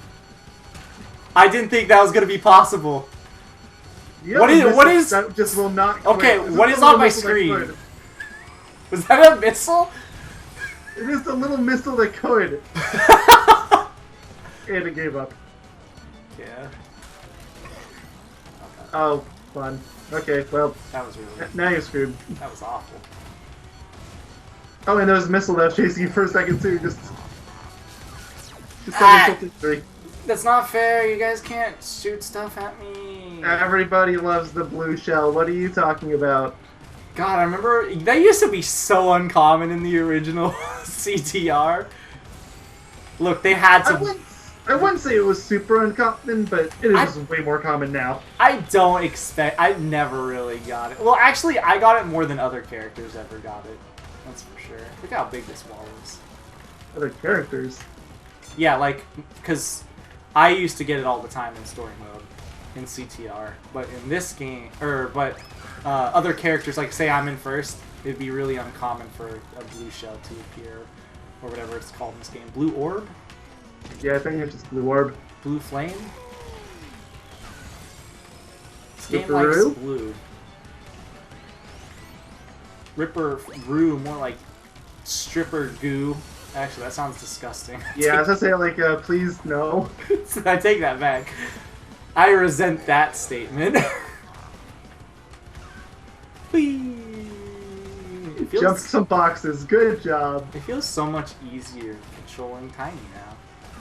I didn't think that was gonna be possible. What is
that just will not quit.
Okay, what is on my screen? Was that a missile?
It is the little missile that could. And it gave up.
Yeah.
Oh, fun. Okay, well.
That was really.
Now you're screwed.
That was awful.
Oh, and there was a missile that was chasing you for a second too. Just something three.
That's not fair. You guys can't shoot stuff at me.
Everybody loves the blue shell. What are you talking about?
God, I remember that used to be so uncommon in the original CTR. Look, they had to.
I wouldn't say it was super uncommon, but it is way more common now.
I don't expect. I never really got it. Well, actually, I got it more than other characters ever got it. That's for sure. Look how big this wall is.
Other characters?
Yeah, like, because I used to get it all the time in story mode in CTR, but in this game, other characters, like say I'm in first, it'd be really uncommon for a blue shell to appear, or whatever it's called in this game. Blue orb?
Yeah, I think it's just blue orb.
Blue flame? This
game
likes blue. Ripper Roo, more like stripper goo. Actually, that sounds disgusting.
Yeah, I was gonna say, like, please no.
I take that back. I resent that statement.
Jump some boxes. Good job.
It feels so much easier controlling Tiny now.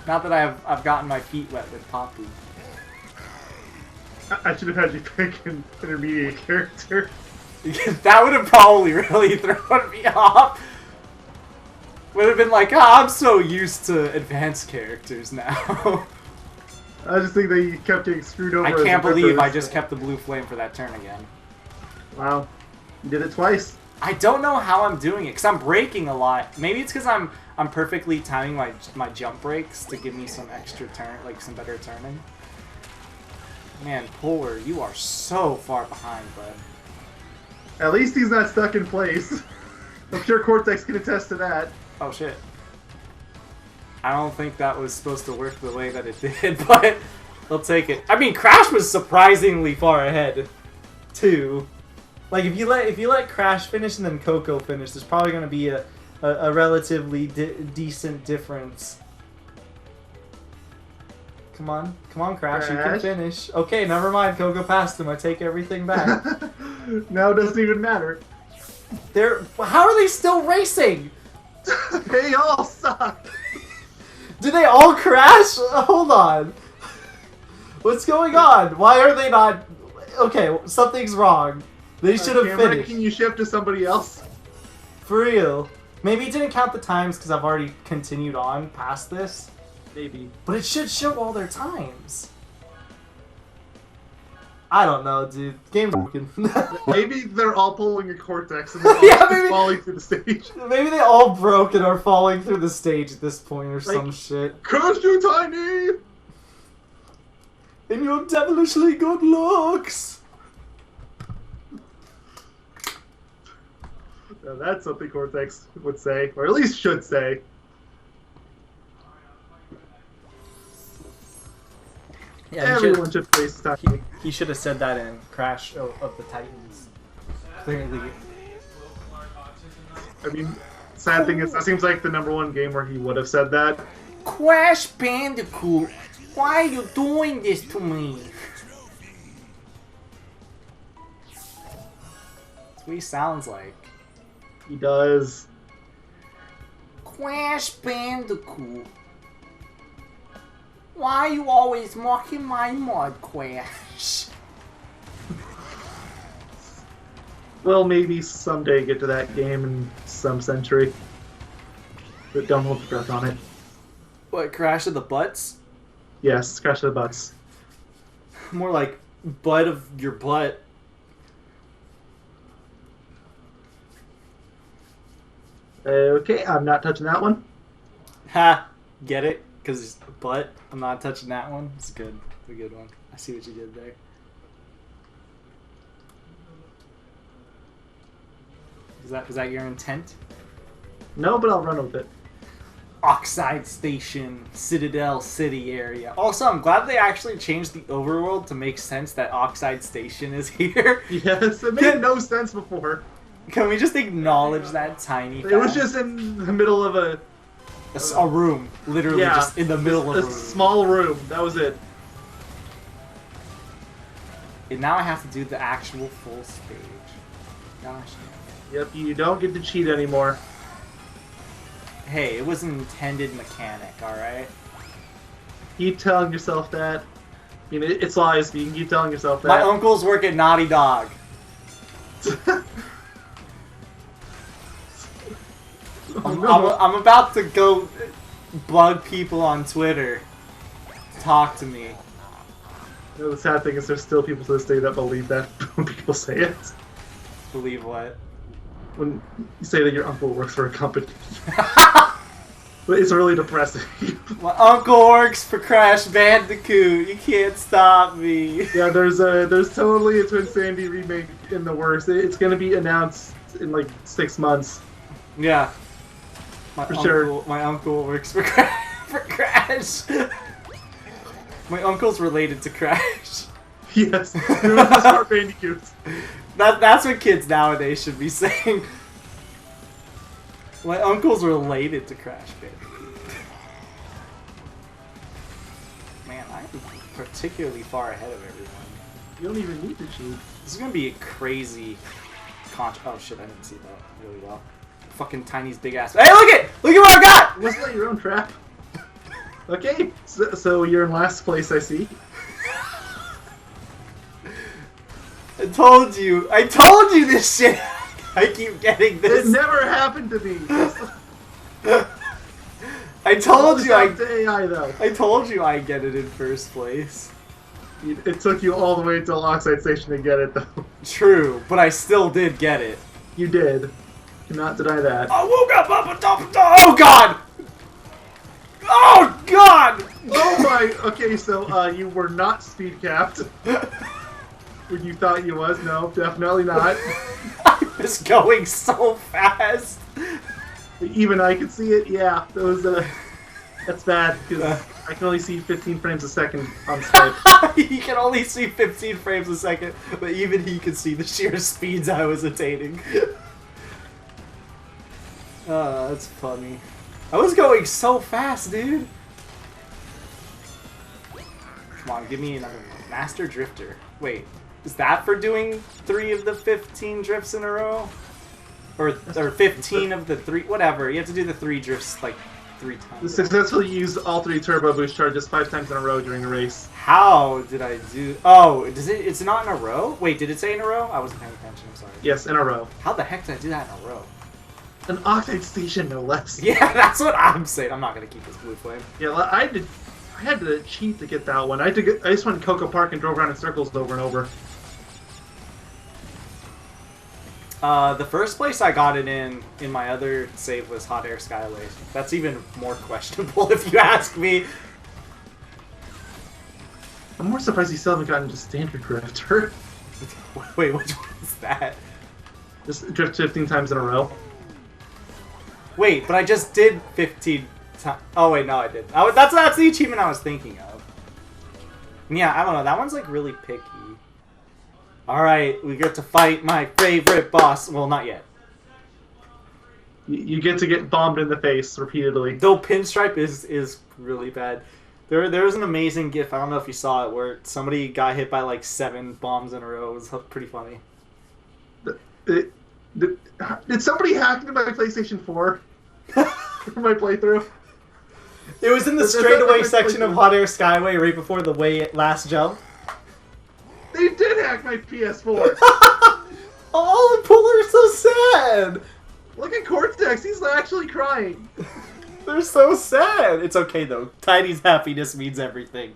Not that I've gotten my feet wet with Poppy.
I should have had you pick an intermediate character.
That would have probably really thrown me off. Would have been like, oh, I'm so used to advanced characters now.
I just think that you kept getting screwed over.
I can't believe I just kept the blue flame for that turn again.
Wow. You did it twice.
I don't know how I'm doing it, because I'm braking a lot. Maybe it's because I'm perfectly timing my jump brakes to give me some extra turn, like some better turning. Man, Polar, you are so far behind, bud.
At least he's not stuck in place. I'm sure Cortex can attest to that.
Oh shit. I don't think that was supposed to work the way that it did, but I'll take it. I mean, Crash was surprisingly far ahead, too. Like, if you let Crash finish and then Coco finish, there's probably going to be a relatively decent difference. Come on, Crash, you can finish. Okay, never mind, Coco passed him. I take everything back.
Now it doesn't even matter.
How are they still racing?
They all suck.
Do they all crash? Hold on. What's going on? Why are they not? Okay, something's wrong. They should have finished.
Can you shift to somebody else?
For real. Maybe it didn't count the times because I've already continued on past this.
Maybe.
But it should show all their times. I don't know, dude. Game's broken.
Maybe they're all pulling a Cortex and they're all just falling through the stage.
Maybe they all broke and are falling through the stage at this point or some shit.
Curse you, Tiny!
In your devilishly good looks!
Now that's something Cortex would say, or at least should say. Yeah, everyone should face Tiny.
He should have said that in Crash of the Titans. Clearly.
I mean, sad thing is, that seems like the #1 game where he would have said that.
Crash Bandicoot, why are you doing this to me? what he sounds like.
He does.
Crash Bandicoot. Why are you always mocking my mod, Crash?
We'll maybe someday get to that game in some century. But don't hold your breath on it.
What, Crash of the Butts?
Yes, Crash of the Butts.
More like butt of your butt.
Okay, I'm not touching that one.
Ha! Get it? Because butt. I'm not touching that one. It's good. It's a good one. I see what you did there. Is that your intent?
No, but I'll run with it.
Oxide Station, Citadel City area. Also, I'm glad they actually changed the overworld to make sense that Oxide Station is here.
Yes, it made no sense before.
Can we just acknowledge that tiny fact?
It was just in the middle of
a room. Literally just in the middle of a room.
A small room. That was it.
And now I have to do the actual full stage. Gosh.
Yep, you don't get to cheat anymore.
Hey, it was an intended mechanic, alright?
Keep telling yourself that. You know, it's lies, but you can keep telling yourself that.
My uncles work at Naughty Dog.
Oh, no.
I'm about to go bug people on Twitter to talk to me.
You know, the sad thing is there's still people to this day that believe that when people say it.
Believe what?
When you say that your uncle works for a company. But it's really depressing.
My uncle works for Crash Bandicoot. You can't stop me.
Yeah, there's totally a Twin Sandy remake in the works. It's gonna be announced in like 6 months.
Yeah.
Sure.
My uncle works for Crash. My uncle's related to Crash.
Yes. There was the Smart Bandicoot.
That's what kids nowadays should be saying. My uncle's related to Crash Bandicoot. Man, I'm particularly far ahead of everyone.
You don't even need to cheat.
This is gonna be a crazy oh shit, I didn't see that really well. Fucking Tiny's big ass. Hey, look at what I got!
Wasn't that your own trap? Okay, so you're in last place, I see.
I told you this shit. I keep getting this.
It never happened to me.
I told you
to AI though.
I told you I get it in first place.
It took you all the way to Oxide Station to get it though.
True, but I still did get it.
You did. Cannot deny that.
Oh god! Oh god!
Oh my. Okay, so you were not speed capped. When you thought you was. No, definitely not.
I was going so fast.
Even I could see it. Yeah, that was that's bad because I can only see 15 frames a second on Skype.
He can only see 15 frames a second, but even he could see the sheer speeds I was attaining. That's funny. I was going so fast, dude. Come on, give me another one. Master Drifter. Wait. Is that for doing 3 of the 15 drifts in a row? Or 15 of the 3, whatever. You have to do the 3 drifts like 3 times.
Successfully use all 3 turbo boost charges 5 times in a row during a race.
How did I do? Oh, does it? It's not in a row. Wait, did it say in a row? I wasn't paying attention. I'm sorry.
Yes, in a row.
How the heck did I do that in a row?
An Oxide Station, no less.
Yeah, that's what I'm saying. I'm not gonna keep this blue flame.
Yeah, I had to cheat to get that one. I just went to Coco Park and drove around in circles over and over.
The first place I got it in my other save was Hot Air Skyway. That's even more questionable if you ask me.
I'm more surprised you still haven't gotten to Standard Drifter.
Wait, which one is that?
Just drift 15 times in a row.
Wait, but I just did 15 times. Oh wait, no I did. That's the achievement I was thinking of. Yeah, I don't know. That one's like really picky. Alright, we get to fight my favorite boss. Well, not yet.
You get to get bombed in the face repeatedly.
Though Pinstripe is really bad. There was an amazing gif, I don't know if you saw it, where somebody got hit by like 7 bombs in a row. It was pretty funny.
Did, did somebody hack into my PlayStation 4 for my playthrough?
It was in the straightaway section of Hot Air Skyway right before the last jump.
They did hack my PS4.
Oh, the Polar are so sad.
Look at Cortex. He's actually crying.
They're so sad. It's okay though. Tiny's happiness means everything.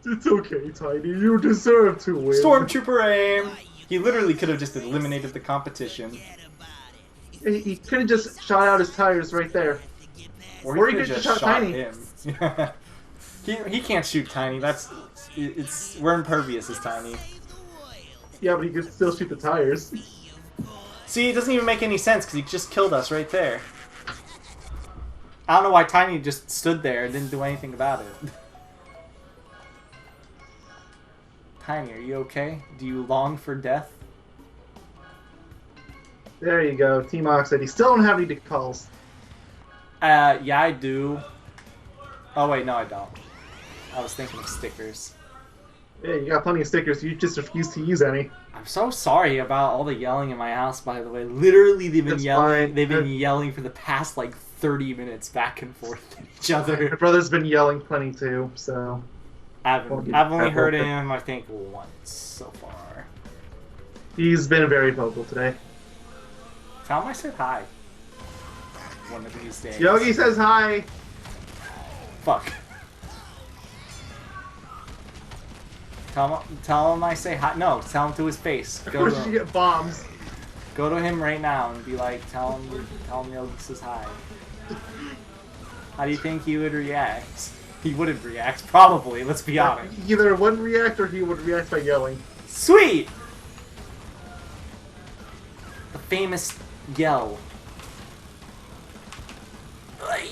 It's okay, Tiny. You deserve to win.
Stormtrooper aim. He literally could have just eliminated the competition.
He could have just shot out his tires right there.
Or he could have just shot Tiny. Him. he can't shoot Tiny. We're impervious as Tiny.
Yeah, but he could still shoot the tires.
See, it doesn't even make any sense because he just killed us right there. I don't know why Tiny just stood there and didn't do anything about it. Tiny, are you okay? Do you long for death?
There you go, Team Oxide. You still don't have any decals.
Yeah, I do. Oh wait, no I don't. I was thinking of stickers.
Yeah, you got plenty of stickers. You just refuse to use any.
I'm so sorry about all the yelling in my house, by the way. Literally, they've been yelling.
Fine.
They've been yelling for the past like 30 minutes back and forth at each other.
My brother's been yelling plenty too, so.
I've only heard him, I think, once so far.
He's been very vocal today.
Tell him I said hi. One of these days.
Yogi says hi.
Fuck. Tell him I say hi. No, tell him to his face.
Of course, you get bombs.
Go to him right now and be like, tell him Yogi says hi. How do you think he would react? He wouldn't react, probably. Let's be honest.
He either wouldn't react or he would react by yelling.
Sweet. The famous yell.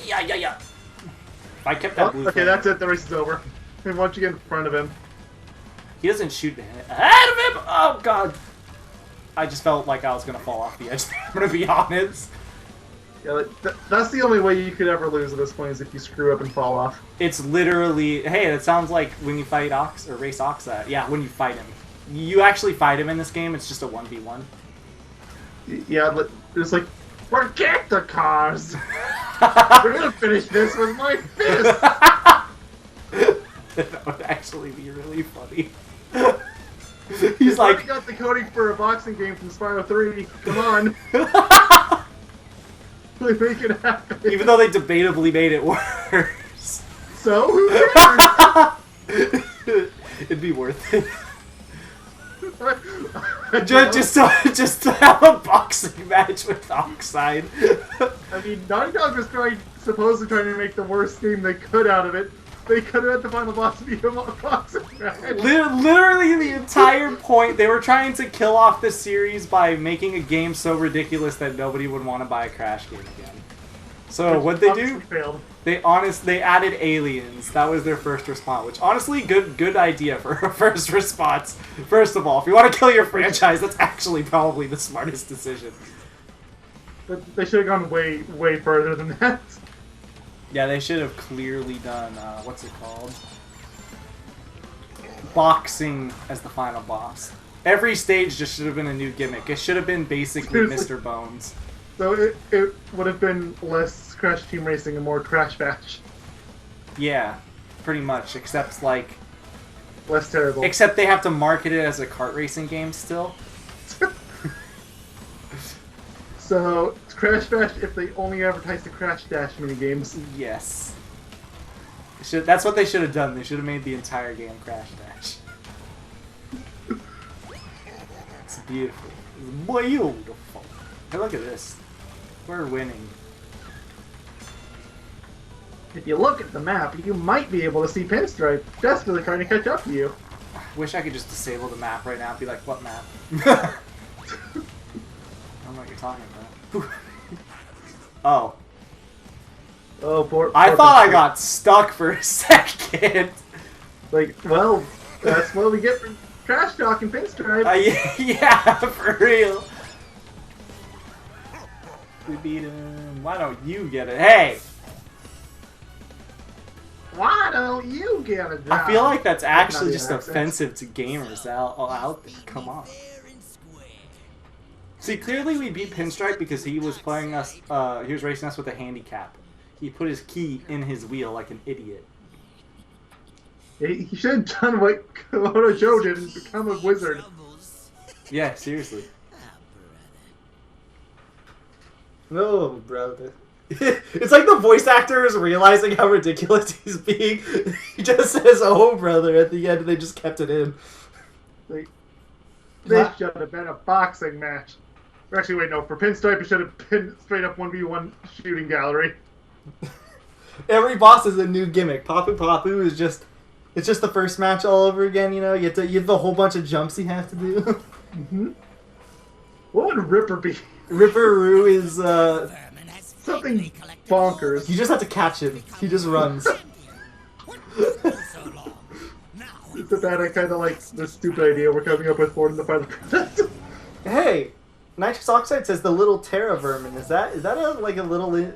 Yeah. If I kept that blue.
Okay, that's it. The race is over. And once you get in front of him.
He doesn't shoot ahead of him! Oh, God. I just felt like I was going to fall off the edge there, I'm going to be honest.
Yeah, that's the only way you could ever lose at this point is if you screw up and fall off.
It's literally... Hey, that sounds like when you fight Race Oxide. Yeah, when you fight him. You actually fight him in this game, it's just a 1v1.
Yeah, but it's like, forget the cars! We're going to finish this with my fist!
That would actually be really funny. He's
like,
like,
got the coding for a boxing game from Spyro 3. Come on. Make it happen.
Even though they debatably made it worse.
So who cares?
It'd be worth it. just to have a boxing match with Oxide.
I mean, Naughty Dog was supposedly trying to make the worst game they could out of it. They could have had the final boss be a boxing match.
Literally the entire point, they were trying to kill off the series by making a game so ridiculous that nobody would want to buy a Crash game again. So what'd they do?
Failed.
They added aliens. That was their first response, which honestly, good idea for a first response. First of all, if you want to kill your franchise, that's actually probably the smartest decision.
But they should have gone way further than that.
Yeah, they should have clearly done, what's it called? Boxing as the final boss. Every stage just should have been a new gimmick. It should have been basically Mr. Bones.
So it would have been less Crash Team Racing and more Crash Bash.
Yeah, pretty much, except like...
Less terrible.
Except they have to market it as a kart racing game still.
So, it's Crash Bash if they only advertise the Crash Dash minigames.
Yes. That's what they should have done. They should have made the entire game Crash Dash. It's beautiful. It's beautiful. Hey, look at this. We're winning.
If you look at the map, you might be able to see Pinstripe desperately trying to catch up to you.
Wish I could just disable the map right now and be like, what map? I don't know what you're talking about. Oh.
Oh, poor
I thought I got stuck for a second.
Like, well, that's what we get for trash talking Pinstripe.
Yeah, for real. We beat him. Why don't you get it? Hey!
Why don't you get a job?
I feel like that's actually just offensive to gamers out there. Come on. See, clearly we beat Pinstripe because he was playing us. He was racing us with a handicap. He put his key in his wheel like an idiot.
He should have done what Komodo Joe did and become a wizard.
Yeah, seriously.
No, brother. It's like the voice actor is realizing how ridiculous he's being. He just says, "Oh, brother," at the end, and they just kept it in.
Like, this should have been a boxing match. Or actually, wait, no. For Pinstripe, it should have been straight up 1v1 shooting gallery.
Every boss is a new gimmick. Papu Papu is just... It's just the first match all over again, you know? You have a whole bunch of jumps you have to do.
Mm-hmm. What would Ripper be?
Ripperoo is,
Something bonkers.
You just have to catch him. He just runs.
It's that I kind of like the stupid idea we're coming up with for in the final product.
Hey! Nitrous Oxide says the little Terra Vermin. Is that a little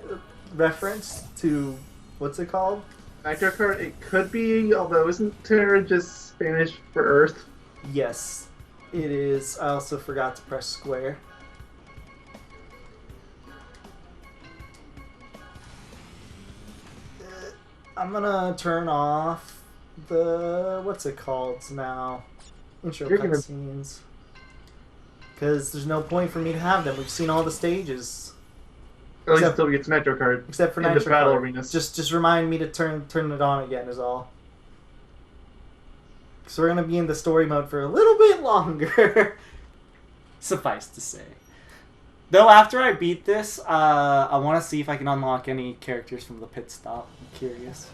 reference to... What's it called?
Nitro card, it could be, although isn't Terra just Spanish for Earth?
Yes, it is. I also forgot to press square. I'm gonna turn off the... What's it called now? Intro cutscenes. Because there's no point for me to have them. We've seen all the stages.
At least until we get to Nitro card.
Except for
in
Nitro
the battle
card.
arenas.
Just remind me to turn it on again is all. So we're gonna be in the story mode for a little bit longer.
Suffice to say. Though after I beat this, I want to see if I can unlock any characters from the pit stop. I'm curious.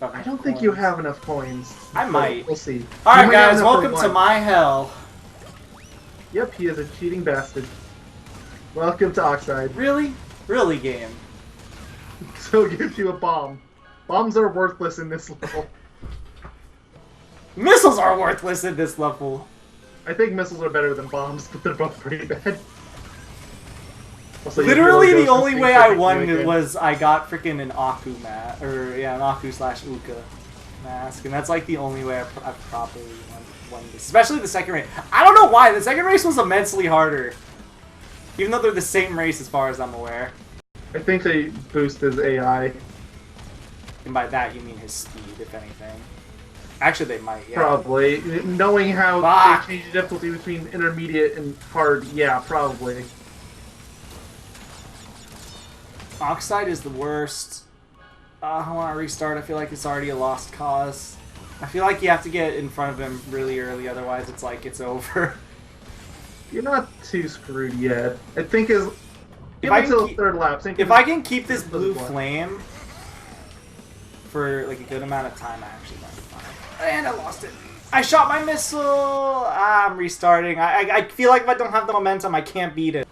I don't think you have enough coins.
I might.
We'll see.
Alright guys, welcome to my hell.
Yep, he is a cheating bastard. Welcome to Oxide.
Really? Really, game?
So it gives you a bomb. Bombs are worthless in this level.
Missiles are worthless in this level.
I think missiles are better than bombs, but they're both pretty bad. Also,
Literally the
Ghost
only
is
way I
perfect
won
again.
was I got freaking an Aku mat, or yeah, an Aku / Uka mask, and that's like the only way I've properly won this. Especially the second race. I don't know why, the second race was immensely harder. Even though they're the same race as far as I'm aware.
I think they boost his AI.
And by that you mean his speed, if anything. Actually they might, yeah.
Probably. Knowing how
Fuck.
they change the difficulty between intermediate and hard, yeah, probably.
Oxide is the worst. I want to restart. I feel like it's already a lost cause. I feel like you have to get in front of him really early, otherwise it's like it's over.
You're not too screwed yet. I think is
If
give
I
it
can
till
keep-
third lap.
If I can keep this blue flame for like a good amount of time, I actually might be fine. And I lost it. I shot my missile. I'm restarting. I feel like if I don't have the momentum, I can't beat it.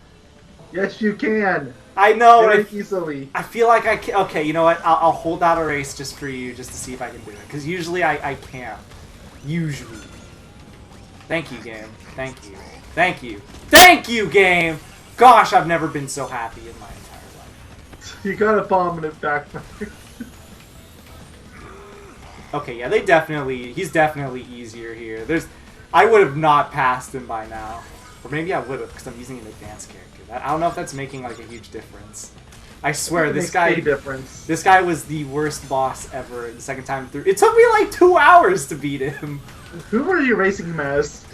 Yes, you can.
I know.
Very
I,
easily.
I feel like I can. Okay, you know what? I'll hold out a race just for you, just to see if I can do it. Because usually I can't. Usually. Thank you, game. Thank you. Thank you. Thank you, game! Gosh, I've never been so happy in my entire life.
You got a bomb in it backfire.
Okay, yeah, he's definitely easier here. I would have not passed him by now. Or maybe I would have, because I'm using an advanced character. I don't know if that's making, like, a huge difference. I swear,
It
this
makes
guy...
a difference.
This guy was the worst boss ever the second time through. It took me, like, 2 hours to beat him.
Who were you racing him as?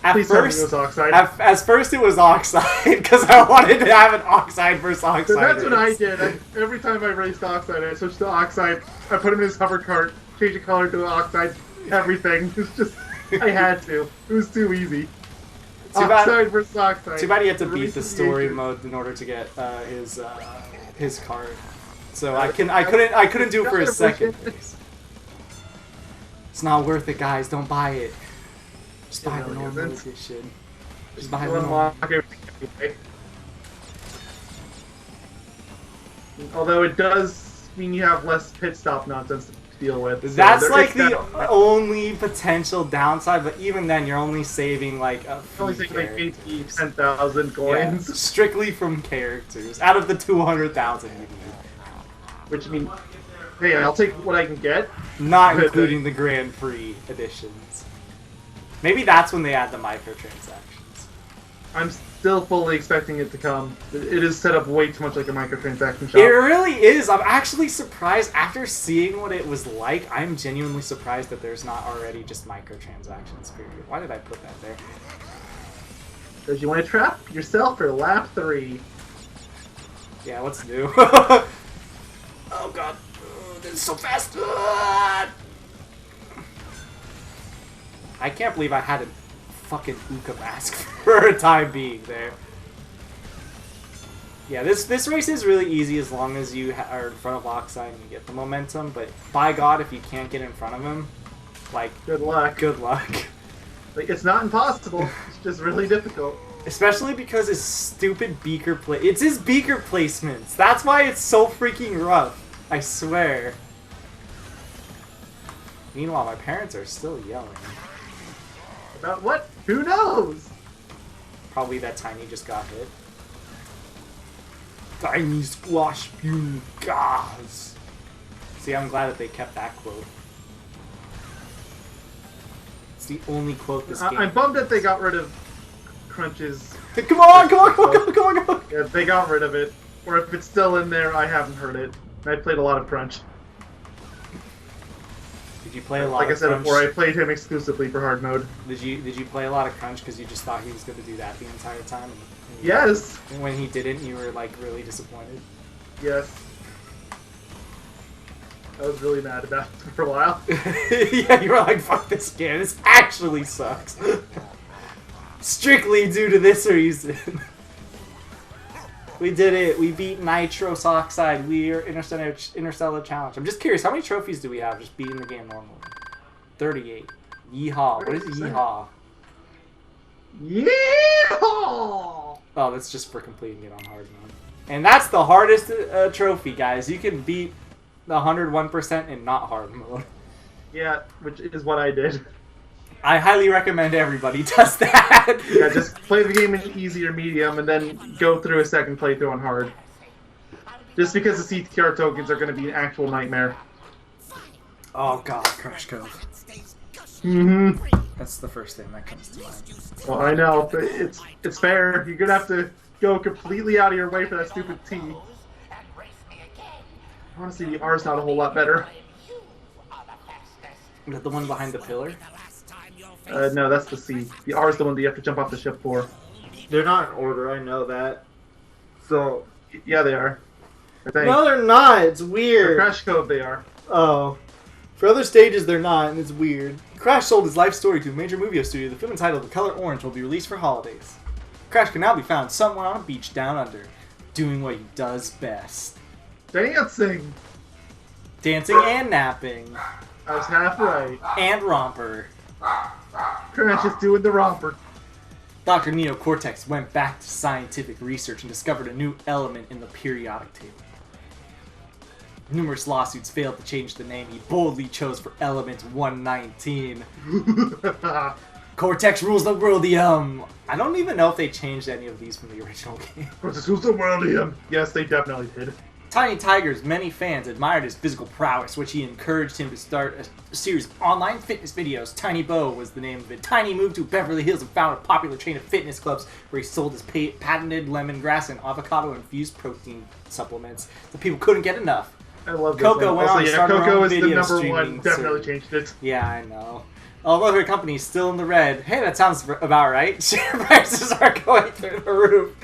At
Please tell me
first,
it was Oxide.
At first it was Oxide, because I wanted to have an Oxide versus Oxide
So that's what I
race.
did. Every time I raced Oxide, I switched to Oxide. I put him in his hover cart, changed the color to Oxide, everything. It's just, I had to. It was too easy.
Too bad-
Oxide versus Oxide.
Too bad you have to
The
beat
race
the
of
story
ages.
mode in order to get his card. So I couldn't do it for a second. It's not worth it, guys. Don't buy it. Just buy
It
the
really
normal
isn't.
edition. Just buy
You
the normal.
unlock everything anyway. Although it does mean you have less pit stop nonsense to deal with. So
That's
there
like
is
the
that-
only potential downside, but even then, you're only saving like a few
only taking like
characters.
10,000
Yeah,
coins.
strictly from characters out of the 200,000 you need,
Which means, hey, I'll take what I can get.
not
But-
including the Grand Prix editions. Maybe that's when they add the microtransactions.
I'm still fully expecting it to come. It is set up way too much like a microtransaction shop.
It really is. I'm actually surprised after seeing what it was like. I'm genuinely surprised that there's not already just microtransactions. Period. Why did I put that there?
Because you want to trap yourself for lap 3.
Yeah, what's new? Oh god, this is so fast. I can't believe I had a fucking Uka mask for a time being there. Yeah, this race is really easy as long as you are in front of Oxide and you get the momentum, but by god, if you can't get in front of him, like...
Good luck.
Good luck.
Like, it's not impossible, it's just really difficult.
Especially because his stupid beaker it's his beaker placements. That's why it's so freaking rough. I swear. Meanwhile, my parents are still yelling.
About what? Who knows?
Probably that Tiny just got hit. Tiny squash spewing gas. See, I'm glad that they kept that quote. It's the only quote this game.
I'm bummed that they got rid of Crunch's...
Come on, come on, come on, come on, come on, come on!
Yeah, they got rid of it. Or if it's still in there, I haven't heard it. I played a lot of Crunch.
Did you play a lot
like
of
I said
Crunch?
before, I played him exclusively for hard mode.
Did you play a lot of Crunch because you just thought he was going to do that the entire time?
Yes!
And when he didn't, you were like really disappointed?
Yes. I was really mad about it for a while.
Yeah, you were like, fuck this game, this actually sucks. Strictly due to this reason. We did it. We beat Nitros Oxide. We are Interstellar Challenge. I'm just curious, how many trophies do we have just beating the game normally? 38. Yeehaw. What is yeehaw?
Yeehaw!
Oh, that's just for completing it on hard mode. And that's the hardest trophy, guys. You can beat the 101% in not hard mode.
Yeah, which is what I did.
I highly recommend everybody does that.
Yeah, just play the game in easy or medium, and then go through a second playthrough on hard. Just because the CTR tokens are going to be an actual nightmare.
Oh god, Crash Cove.
Mm-hmm.
That's the first thing that comes to mind.
Well, I know, but it's fair. You're going to have to go completely out of your way for that stupid T. Honestly, the R's not a whole lot better.
Is that the one behind the pillar?
No, that's the C. The R is the one that you have to jump off the ship for.
They're not in order, I know that. So...
Yeah, they are. I think.
No, they're not. It's
For
weird.
Crash Code, they are.
Oh. For other stages, they're not, and it's weird. Crash sold his life story to a major movie studio. The film entitled The Color Orange will be released for holidays. Crash can now be found somewhere on a beach down under, doing what he does best.
Dancing!
Dancing and napping.
I was half right.
And romper.
Crash is doing the romper.
Dr. Neo Cortex went back to scientific research and discovered a new element in the periodic table. Numerous lawsuits failed to change the name he boldly chose for Element 119. Cortex rules the worldium! I don't even know if they changed any of these from the original game.
Cortex rules the worldium! Yes, they definitely did.
Tiny Tiger's many fans admired his physical prowess, which he encouraged him to start a series of online fitness videos. Tiny Bo was the name of it. Tiny moved to Beverly Hills and found a popular chain of fitness clubs where he sold his patented lemongrass and avocado-infused protein supplements. The people couldn't get enough.
I love this.
Coco went on to start her
Coco
own
is the
video
number
streaming
one. Definitely
service.
changed it.
Yeah, I know. Although her company is still in the red. Hey, that sounds about right. Share prices are going through the roof.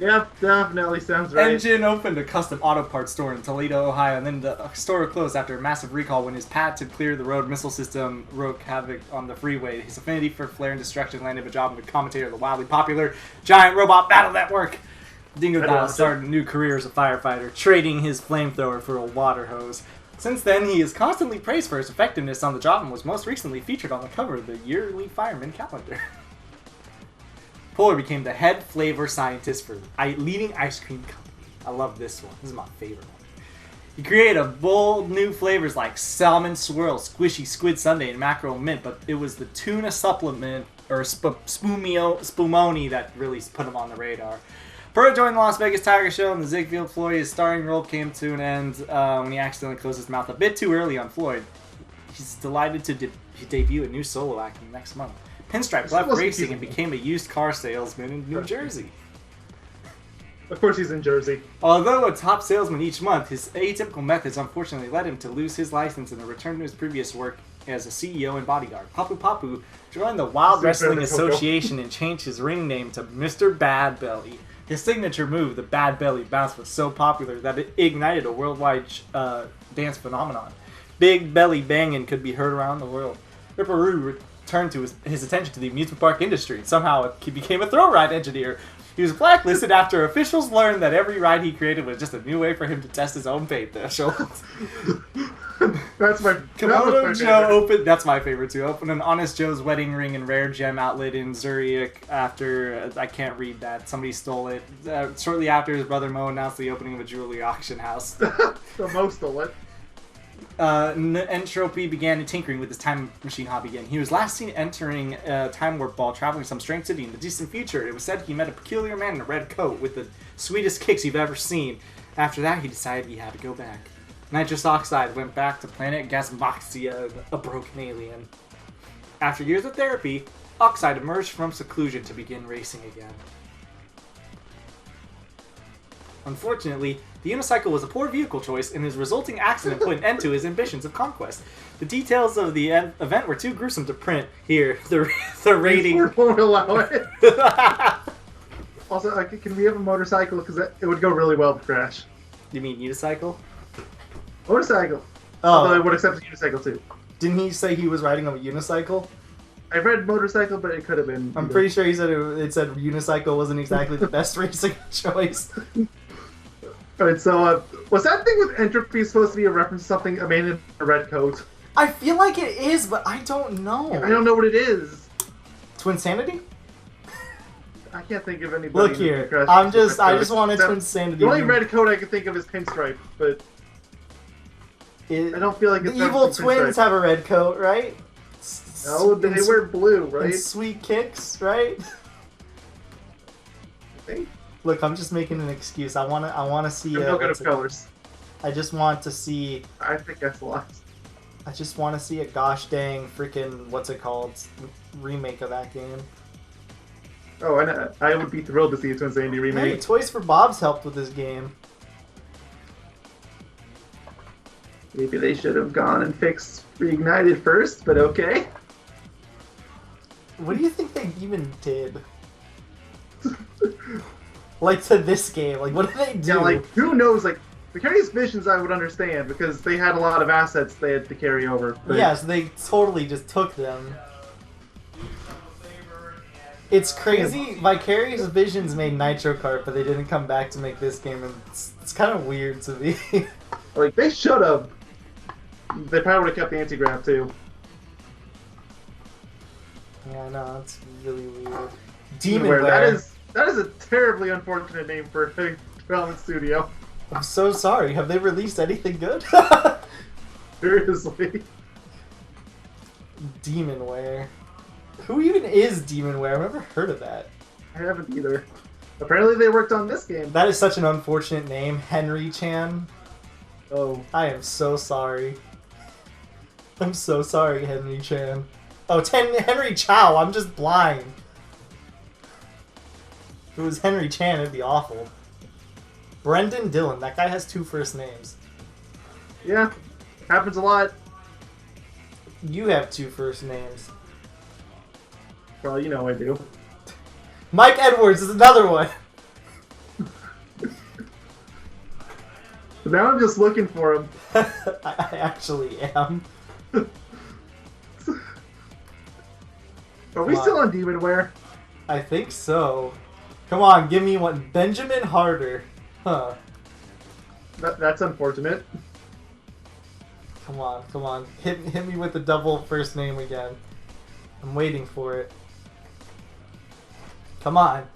Yep, definitely sounds right.
Engine opened a custom auto parts store in Toledo, Ohio, and then the store closed after a massive recall when his patented clear-the-road missile system wreaked havoc on the freeway. His affinity for flare and destruction landed him a job as a commentator of the wildly popular Giant Robot Battle Network. Dingo Dial started a new career as a firefighter, trading his flamethrower for a water hose. Since then, he is constantly praised for his effectiveness on the job and was most recently featured on the cover of the yearly fireman calendar. Polar became the head flavor scientist for a leading ice cream company. I love this one. This is my favorite one. He created bold new flavors like salmon swirl, squishy squid sundae, and mackerel mint, but it was the tuna supplement, or spumoni, that really put him on the radar. Pearl joined the Las Vegas Tiger Show, and the Ziegfeld Floyd, his starring role came to an end when he accidentally closed his mouth a bit too early on Floyd. He's delighted to debut a new solo act next month. Pinstripe left racing and became a used car salesman in New Jersey.
Of course he's in Jersey.
Although a top salesman each month, his atypical methods unfortunately led him to lose his license and to return to his previous work as a CEO and bodyguard. Papu Papu joined the Wild Wrestling Association and changed his ring name to Mr. Bad Belly. His signature move, the Bad Belly Bounce, was so popular that it ignited a worldwide dance phenomenon. Big belly banging could be heard around the world. Ripperoo turned to his attention to the amusement park industry. Somehow he became a thrill ride engineer. He was blacklisted after officials learned that every ride he created was just a new way for him to test his own paint thresholds.
That's my
Komodo Joe opened. That's my favorite too. Opened an Honest Joe's wedding ring and rare gem outlet in Zurich after I can't read that. Somebody stole it. Shortly after, his brother Mo announced the opening of a jewelry auction house.
So Mo stole it.
Entropy began tinkering with his time machine hobby again. He was last seen entering a time warp ball traveling some strange city in the distant future. It was said he met a peculiar man in a red coat with the sweetest kicks you've ever seen. After that, he decided he had to go back. Nitrous Oxide went back to planet Gasmoxia, a broken alien. After years of therapy, Oxide emerged from seclusion to begin racing again. Unfortunately, the unicycle was a poor vehicle choice, and his resulting accident put an end to his ambitions of conquest. The details of the event were too gruesome to print. Here, the rating.
We won't allow it. Also, can we have a motorcycle? Because it would go really well with Crash.
You mean unicycle?
Motorcycle.
Oh.
Although I would accept a unicycle too.
Didn't he say he was riding a unicycle?
I read motorcycle, but it could have been.
I'm pretty sure he said it said unicycle wasn't exactly the best racing choice.
Alright, so was that thing with Entropy supposed to be a reference to something, a man in a red coat?
I feel like it is, but I don't know.
I don't know what it is.
Twinsanity?
I can't think of anybody.
Look here, I just wanted Twinsanity.
The only red coat I can think of is Pinstripe, but I don't feel like it's
the evil twins have a red coat, right?
No, they wear blue, right?
And sweet kicks, right?
I think.
Look, I'm just making an excuse. I wanna see.
I'm no good at colors.
I just want to see.
I think that's a lot.
I just want to see a gosh dang freaking what's it called remake of that game.
Oh, and I would be thrilled to see a Twinsanity remake.
Hey, Toys for Bob's helped with this game.
Maybe they should have gone and fixed Reignited first, but okay.
What do you think they even did? Like to this game, like what did they do?
Yeah, like who knows? Like Vicarious Visions, I would understand because they had a lot of assets they had to carry over. But...
yeah, so they totally just took them. It's crazy. Vicarious Visions made Nitro Kart, but they didn't come back to make this game, and it's kind of weird to me.
Like they should have. They probably would have kept the anti-grav too.
Yeah, I know, it's really weird.
Demonware. That is a terribly unfortunate name for a development studio.
I'm so sorry. Have they released anything good?
Seriously.
Demonware. Who even is Demonware? I've never heard of that.
I haven't either. Apparently they worked on this game.
That is such an unfortunate name. Henry Chan.
Oh.
I am so sorry. I'm so sorry, Henry Chan. Oh, Henry Chow. I'm just blind. If it was Henry Chan, it'd be awful. Brendan Dillon. That guy has 2 first names.
Yeah. Happens a lot.
You have 2 first names.
Well, you know I do.
Mike Edwards is another one.
Now I'm just looking for him.
I actually am.
Are we still on Demonware?
I think so. Come on, give me one. Benjamin Harder. Huh.
That's unfortunate.
Come on, come on. Hit me with the double first name again. I'm waiting for it. Come on.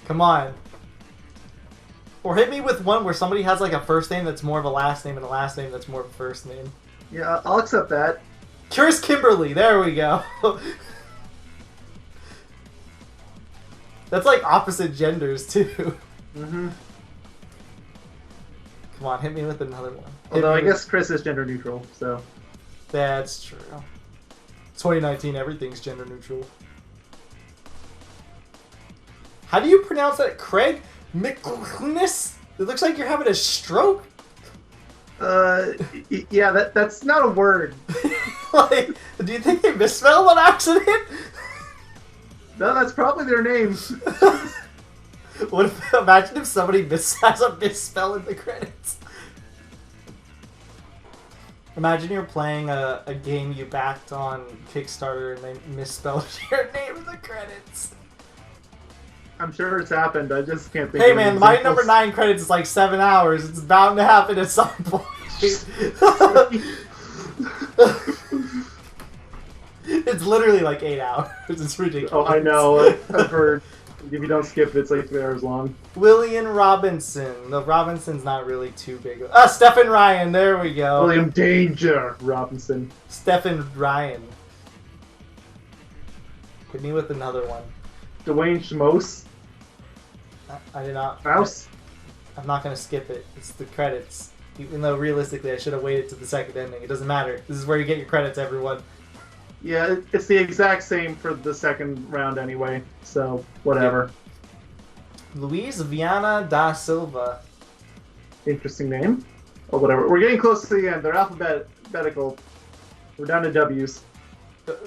Come on. Or hit me with one where somebody has like a first name that's more of a last name and a last name that's more of a first name.
Yeah, I'll accept that.
Curse Kimberly, there we go. That's like opposite genders too.
Mm-hmm.
Come on, hit me with another one.
Although I guess Chris is gender neutral, so.
That's true. 2019, everything's gender neutral. How do you pronounce that? Craig McLunas? It looks like you're having a stroke.
Yeah, that's not a word.
Like, do you think they misspelled on accident?
No, that's probably their name.
What if, imagine if somebody has a misspell in the credits. Imagine you're playing a game you backed on Kickstarter and they misspelled your name in the credits.
I'm sure it's happened. I just can't think.
Hey
of
man,
any
my
examples.
number 9 credits is like 7 hours. It's bound to happen at some point. It's literally like 8 hours. It's ridiculous.
Oh, I know. I've heard. If you don't skip it, it's like 3 hours long.
William Robinson. The Robinson's not really too big. Stephen Ryan. There we go.
William Danger Robinson.
Stephen Ryan. Hit me with another one.
Dwayne Schmose.
I did not.
Mouse.
I'm not gonna skip it. It's the credits. Even though realistically I should have waited to the second ending. It doesn't matter. This is where you get your credits, everyone.
Yeah, it's the exact same for the second round anyway. So whatever.
Luis Viana da Silva.
Interesting name. Or whatever. We're getting close to the end. They're alphabetical. We're down to W's.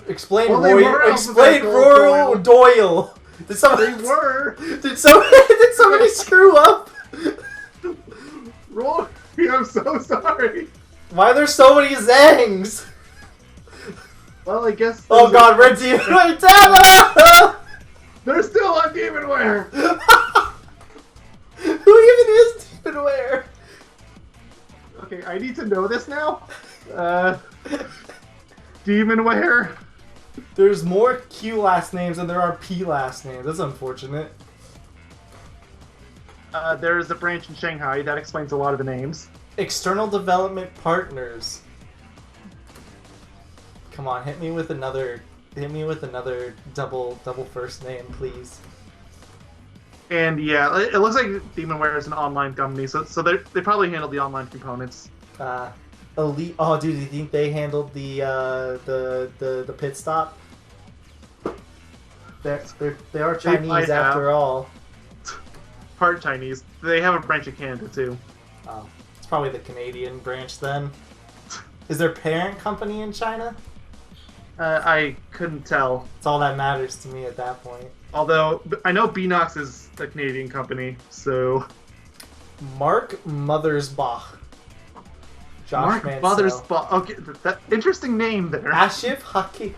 Explain
Well, they
Roy.
were
Explain
alphabetical,
Royal Doyle. Did somebody?
They were.
Did somebody screw up?
Roy, I'm so sorry.
Why are there so many Zangs?
Well, I guess.
Oh god, Red Team! Right down!
They're still on Demonware.
Who even is Demonware?
Okay, I need to know this now. Demonware.
There's more Q last names than there are P last names. That's unfortunate.
There's a branch in Shanghai. That explains a lot of the names.
External development partners. Come on, hit me with another double first name, please.
And yeah, it looks like Demonware is an online company, so they probably handle the online components.
Elite. Oh, dude, do you think they handled the pit stop? They are Chinese
might have.
after all.
Part Chinese. They have a branch in Canada too.
Oh, it's probably the Canadian branch then. Is their parent company in China?
I couldn't tell.
It's all that matters to me at that point.
Although I know Beanox is a Canadian company, so
Mark Mothersbach. Josh
Mark
Mansell.
Mothersbach. Okay, that interesting name there.
Ashif Hakik.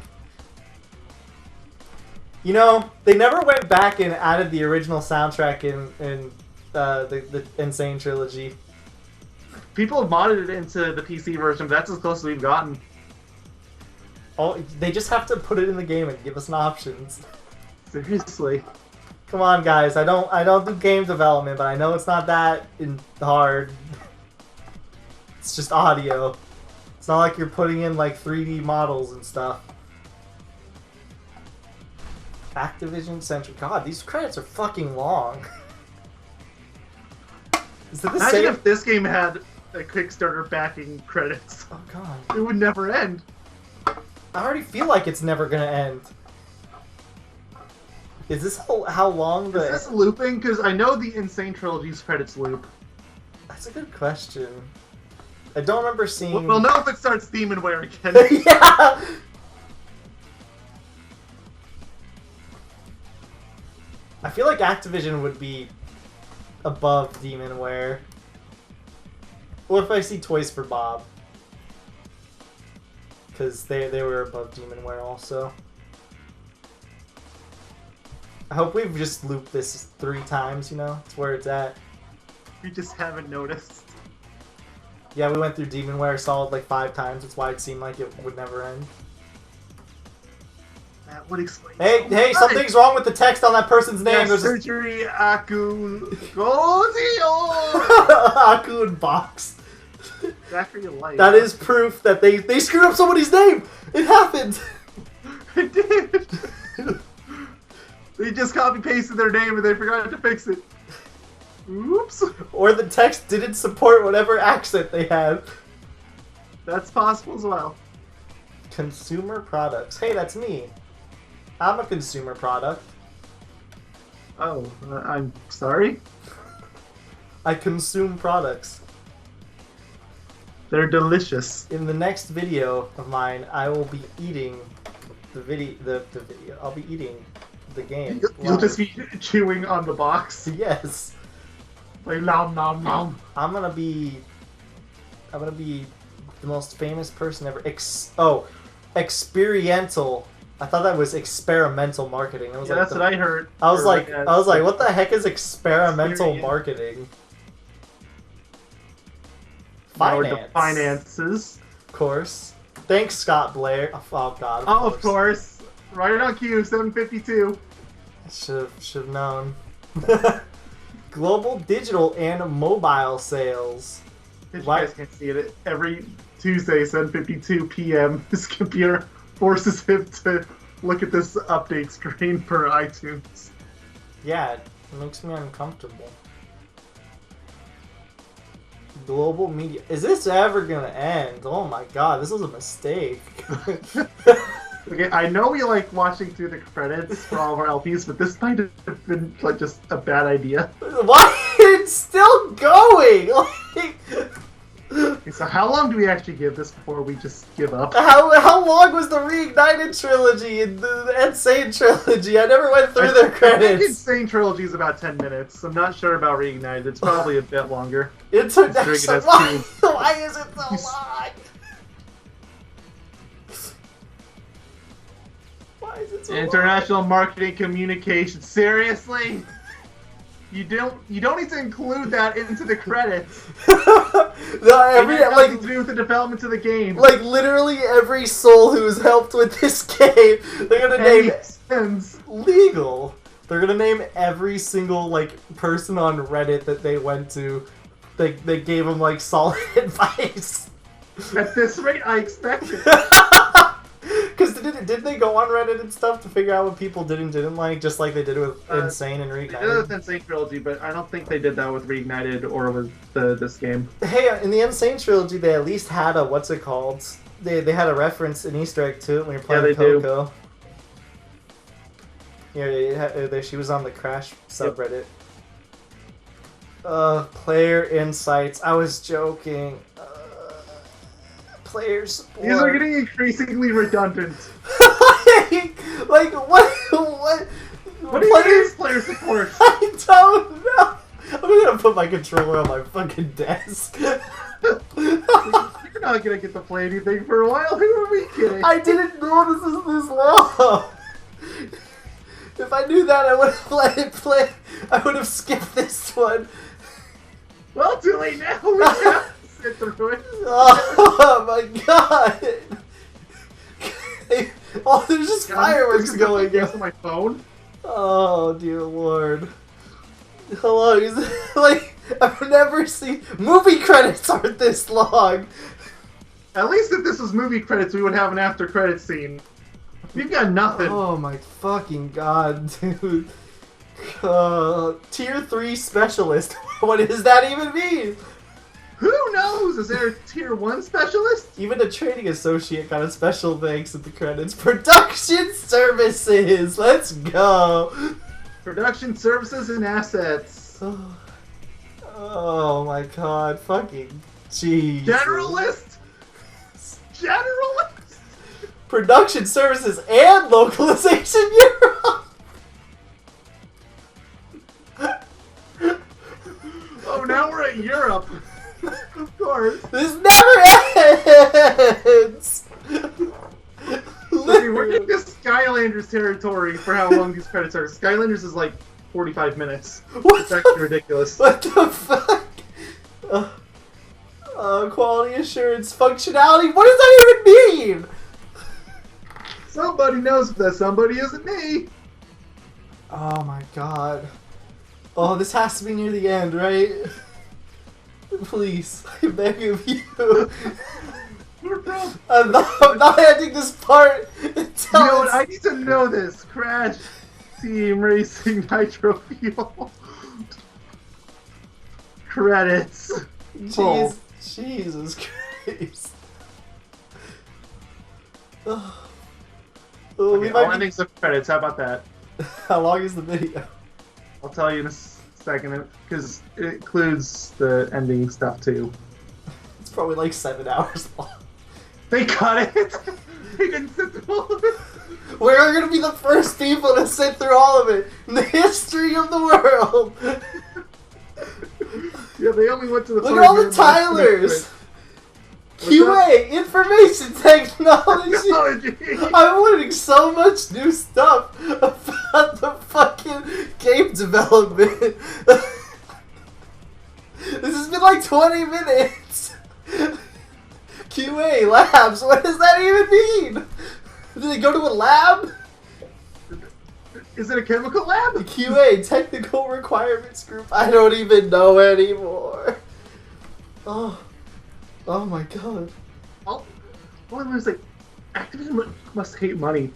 You know, they never went back and added the original soundtrack in the Insane Trilogy.
People have modded it into the PC version, but that's as close as we've gotten.
Oh, they just have to put it in the game and give us an options.
Seriously.
Come on, guys. I don't do game development, but I know it's not that hard. It's just audio. It's not like you're putting in like 3D models and stuff. Activision Central. God, these credits are fucking long. Is it the
Imagine
same?
if this game had a Kickstarter backing credits.
Oh god.
It would never end.
I already feel like it's never gonna end. Is this how long the...
Is this looping? Because I know the Insane Trilogy's credits loop.
That's a good question. I don't remember seeing...
We'll know if it starts Demonware again.
Yeah! I feel like Activision would be above Demonware. Or if I see Toys for Bob. Because they were above Demonware also. I hope we've just looped this 3 times, you know? It's where it's at.
We just haven't noticed.
Yeah, we went through Demonware solid like 5 times. That's why it seemed like it would never end.
That would explain.
Hey, something's wrong with the text on that person's name.
Yeah,
There's a...
surgery Aku Gozio.
Aku and Box.
After your life.
That is proof that they screwed up somebody's name. It happened.
It did. They just copy pasted their name and they forgot to fix it. Oops.
Or the text didn't support whatever accent they had.
That's possible as well.
Consumer products. Hey, that's me. I'm a consumer product.
Oh, I'm sorry.
I consume products.
They're delicious.
In the next video of mine, I will be eating the video. The video. I'll be eating the game.
You'll just be chewing on the box.
Yes.
Like nom nom nom.
I'm gonna be the most famous person ever. Experiential. I thought that was experimental marketing.
Yeah, that's what I heard.
I was like, what the heck is experimental
Experience.
marketing?
Finances.
Of course. Thanks, Scott Blair. Oh God.
Of course. Right on cue, 752.
Should have known. Global digital and mobile sales.
You
Why-
guys can't see it. Every Tuesday, 7:52 p.m., his computer forces him to look at this update screen for iTunes.
Yeah, it makes me uncomfortable. Global media. Is this ever gonna end? Oh my God, this was a mistake.
Okay, I know we like watching through the credits for all of our LPs, but this might have been like just a bad idea.
Why? It's still going. Like,
Okay, so how long do we actually give this before we just give up?
how long was the Reignited trilogy and the Insane trilogy? I never went through their
I think
credits.
Insane Trilogy is about 10 minutes. I'm not sure about Reignited. It's probably a bit longer.
It took
Considering it has
why is it so long? Why is it so
International marketing communication. Seriously? You don't need to include that into the credits.
long? No,
It has nothing to do with the development of the game.
like literally every soul who's helped with this game, they're gonna
Any
name
sense.
legal. They're gonna name every single like person on Reddit that they went to. They gave them like solid advice.
At this rate, I expect it.
Because did they go on Reddit and stuff to figure out what people did and didn't like, just like they did with Insane and
They did it
Reignited?
with Insane Trilogy, but I don't think they did that with Reignited or with this game.
Hey, in the Insane trilogy, they at least had a what's it called? They had a reference, an Easter egg to it when you're playing
they do.
Coco. Yeah, she was on the Crash subreddit. Player insights. I was joking. Player support.
These are getting increasingly redundant.
like what?
What is player support?
I don't know. I'm gonna put my controller on my fucking desk.
You're not gonna get to play anything for a while. Who are we kidding?
I didn't know this was this long. If I knew that, I would have let it play. I would have skipped this one.
Well, too late now. We have to sit through it.
Oh my god! Oh, there's just fireworks going
Yes,
on.
on my phone.
Oh dear lord! Hello, is like I've never seen movie credits aren't this long.
At least if this was movie credits, we would have an after credit scene. We've got nothing.
Oh my fucking god, dude! Tier 3 specialist. What does that even mean?
Who knows? Is there a tier 1 specialist?
Even a trading associate got a special thanks at the credits. Production services! Let's go!
Production services and assets.
Oh my god, fucking jeez.
Generalist? Generalist?
Production services and localization Europe!
Oh, now we're at Europe. Of course.
This never ends!
Okay, we're in this Skylanders territory for how long these credits are. Skylanders is like 45 minutes.
What
It's actually
the,
ridiculous.
what the fuck? Quality assurance functionality? What does that even mean?
Somebody knows that somebody isn't me.
Oh my god. Oh, this has to be near the end, right? Please, I beg of you.
We're broke.
I'm not ending this part until
You know what?
it's-
I need to know this. Crash Team Racing Nitro Fuel. Credits. Oh.
Jesus Christ. Oh, we
Okay, all
might be-
endings of credits. How about that?
How long is the video?
I'll tell you in a second, because it includes the ending stuff too.
It's probably like 7 hours long.
They cut it! They didn't sit through all of it!
We're gonna be the first people to sit through all of it in the history of the world!
Yeah, they only went to the
Look at all the Tylers! QA, information technology! I'm learning so much new stuff about the fucking game development. This has been like 20 minutes. QA, labs, what does that even mean? Did they go to a lab?
Is it a chemical lab?
QA, technical requirements group. I don't even know anymore. Oh my god.
All I learned is like, Activision must hate money.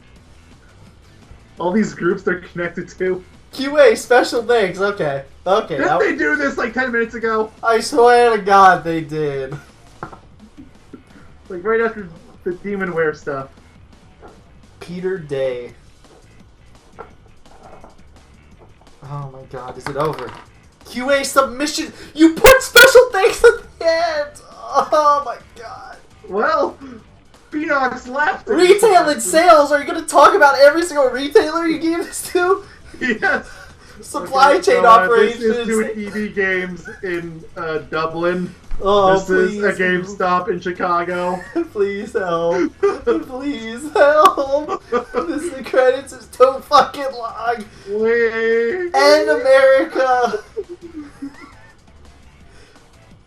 All these groups they're connected to.
QA, special thanks. Okay.
Didn't they do this like 10 minutes ago?
I swear to God they did.
Like right after the Demonware stuff.
Peter Day. Oh my god, is it over? QA submission! You put special thanks at the end! Oh my god.
Well, Phoenix left.
Retail and sales! Are you gonna talk about every single retailer you gave this to?
Yes.
Supply chain operations.
This is doing EB Games in Dublin.
Oh,
this
please.
is a GameStop in Chicago.
Please help. Please help. The credits is too fucking long.
Wait.
And America.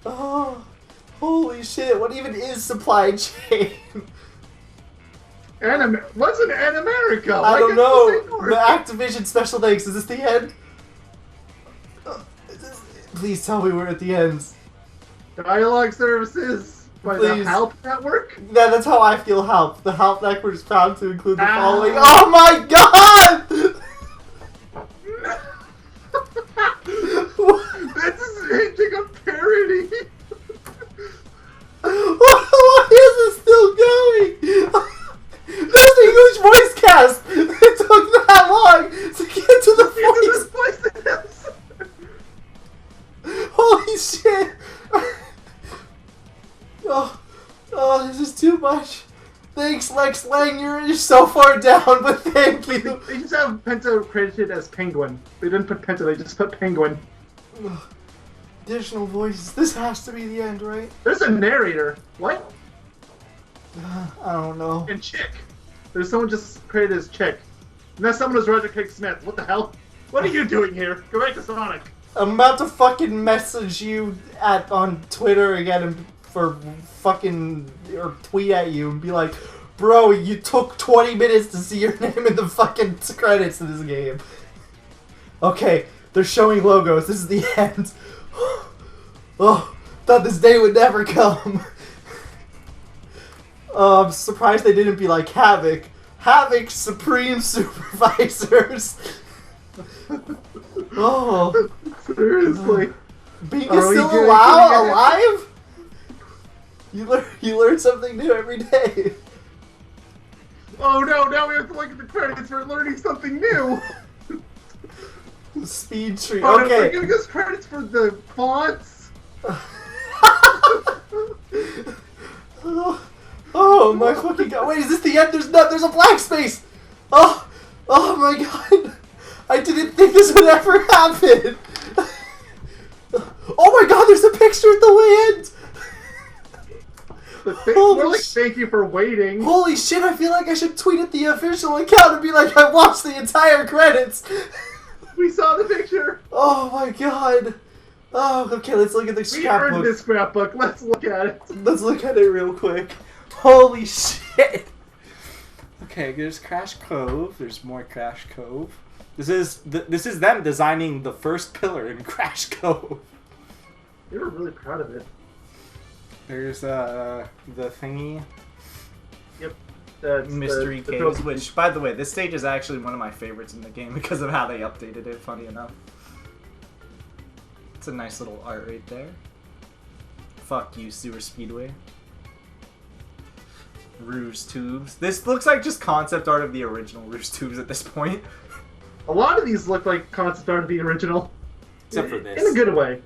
Oh, holy shit. What even is supply chain?
What's an America?
I don't know. The Activision special thanks. Is this the end? Please tell me we're at the end.
Dialogue services by the Help Network?
Yeah, that's how I feel help. The Help Network is proud to include the following. Oh my god!
This is hinging a parody!
Why is this still going? There's a huge voice cast! It took that long to get to the voice! Holy shit! Oh, this is too much. Thanks, Lex Lang. You're so far down, but thank you.
They just have Penta credited as Penguin. They didn't put Penta, they just put Penguin.
Additional voices. This has to be the end, right?
There's a narrator. What?
I don't know.
And Chick. There's someone just credited as Chick. And that someone is Roger Craig Smith. What the hell? What are you doing here? Go back to Sonic.
I'm about to fucking message you on Twitter again and or tweet at you and be like, bro, you took 20 minutes to see your name in the fucking credits of this game. Okay, they're showing logos. This is the end. Oh, thought this day would never come. I'm surprised they didn't be like Havoc. Havoc Supreme Supervisors. Oh.
Seriously.
Being still alive? You learn something new every day.
Oh no, now we have to look at the credits for learning something new.
Speed tree.
Oh,
Okay.
no, they're giving us credits for the fonts.
Oh my fucking god! Wait, is this the end? There's a black space. Oh my god! I didn't think this would ever happen. Oh my god! There's a picture at the way end.
We're like, thank you for waiting.
Holy shit! I feel like I should tweet at the official account and be like, I watched the entire credits.
We saw the picture.
Oh my god. Oh, okay. Let's look at the scrapbook.
We earned this scrapbook. Let's look at it.
Let's look at it real quick. Holy shit.
Okay, there's Crash Cove. There's more Crash Cove. This is them designing the first pillar in Crash Cove.
They were really proud of it.
There's the thingy.
Yep.
Mystery Caves, which, by the way, this stage is actually one of my favorites in the game because of how they updated it, funny enough. It's a nice little art right there. Fuck you, Sewer Speedway. Rouge Tubes. This looks like just concept art of the original Rouge Tubes at this point.
A lot of these look like concept art of the original.
Except for this.
In a good way.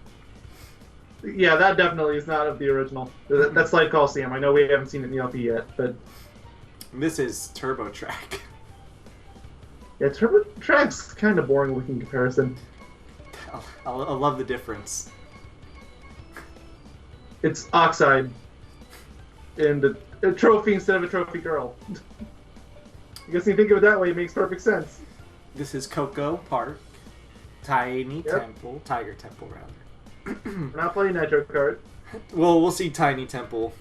Yeah, that definitely is not of the original. That's like Coliseum. I know we haven't seen it in the LP yet, but...
This is Turbo Track.
Yeah, Turbo Track's kind of boring looking comparison.
I love the difference.
It's Oxide. And a trophy instead of a trophy girl. I guess when you think of it that way, it makes perfect sense.
This is Coco Park. Tiny
Yep.
Temple. Tiger Temple, rather.
We're not playing Nitro Kart.
Well, we'll see Tiny Temple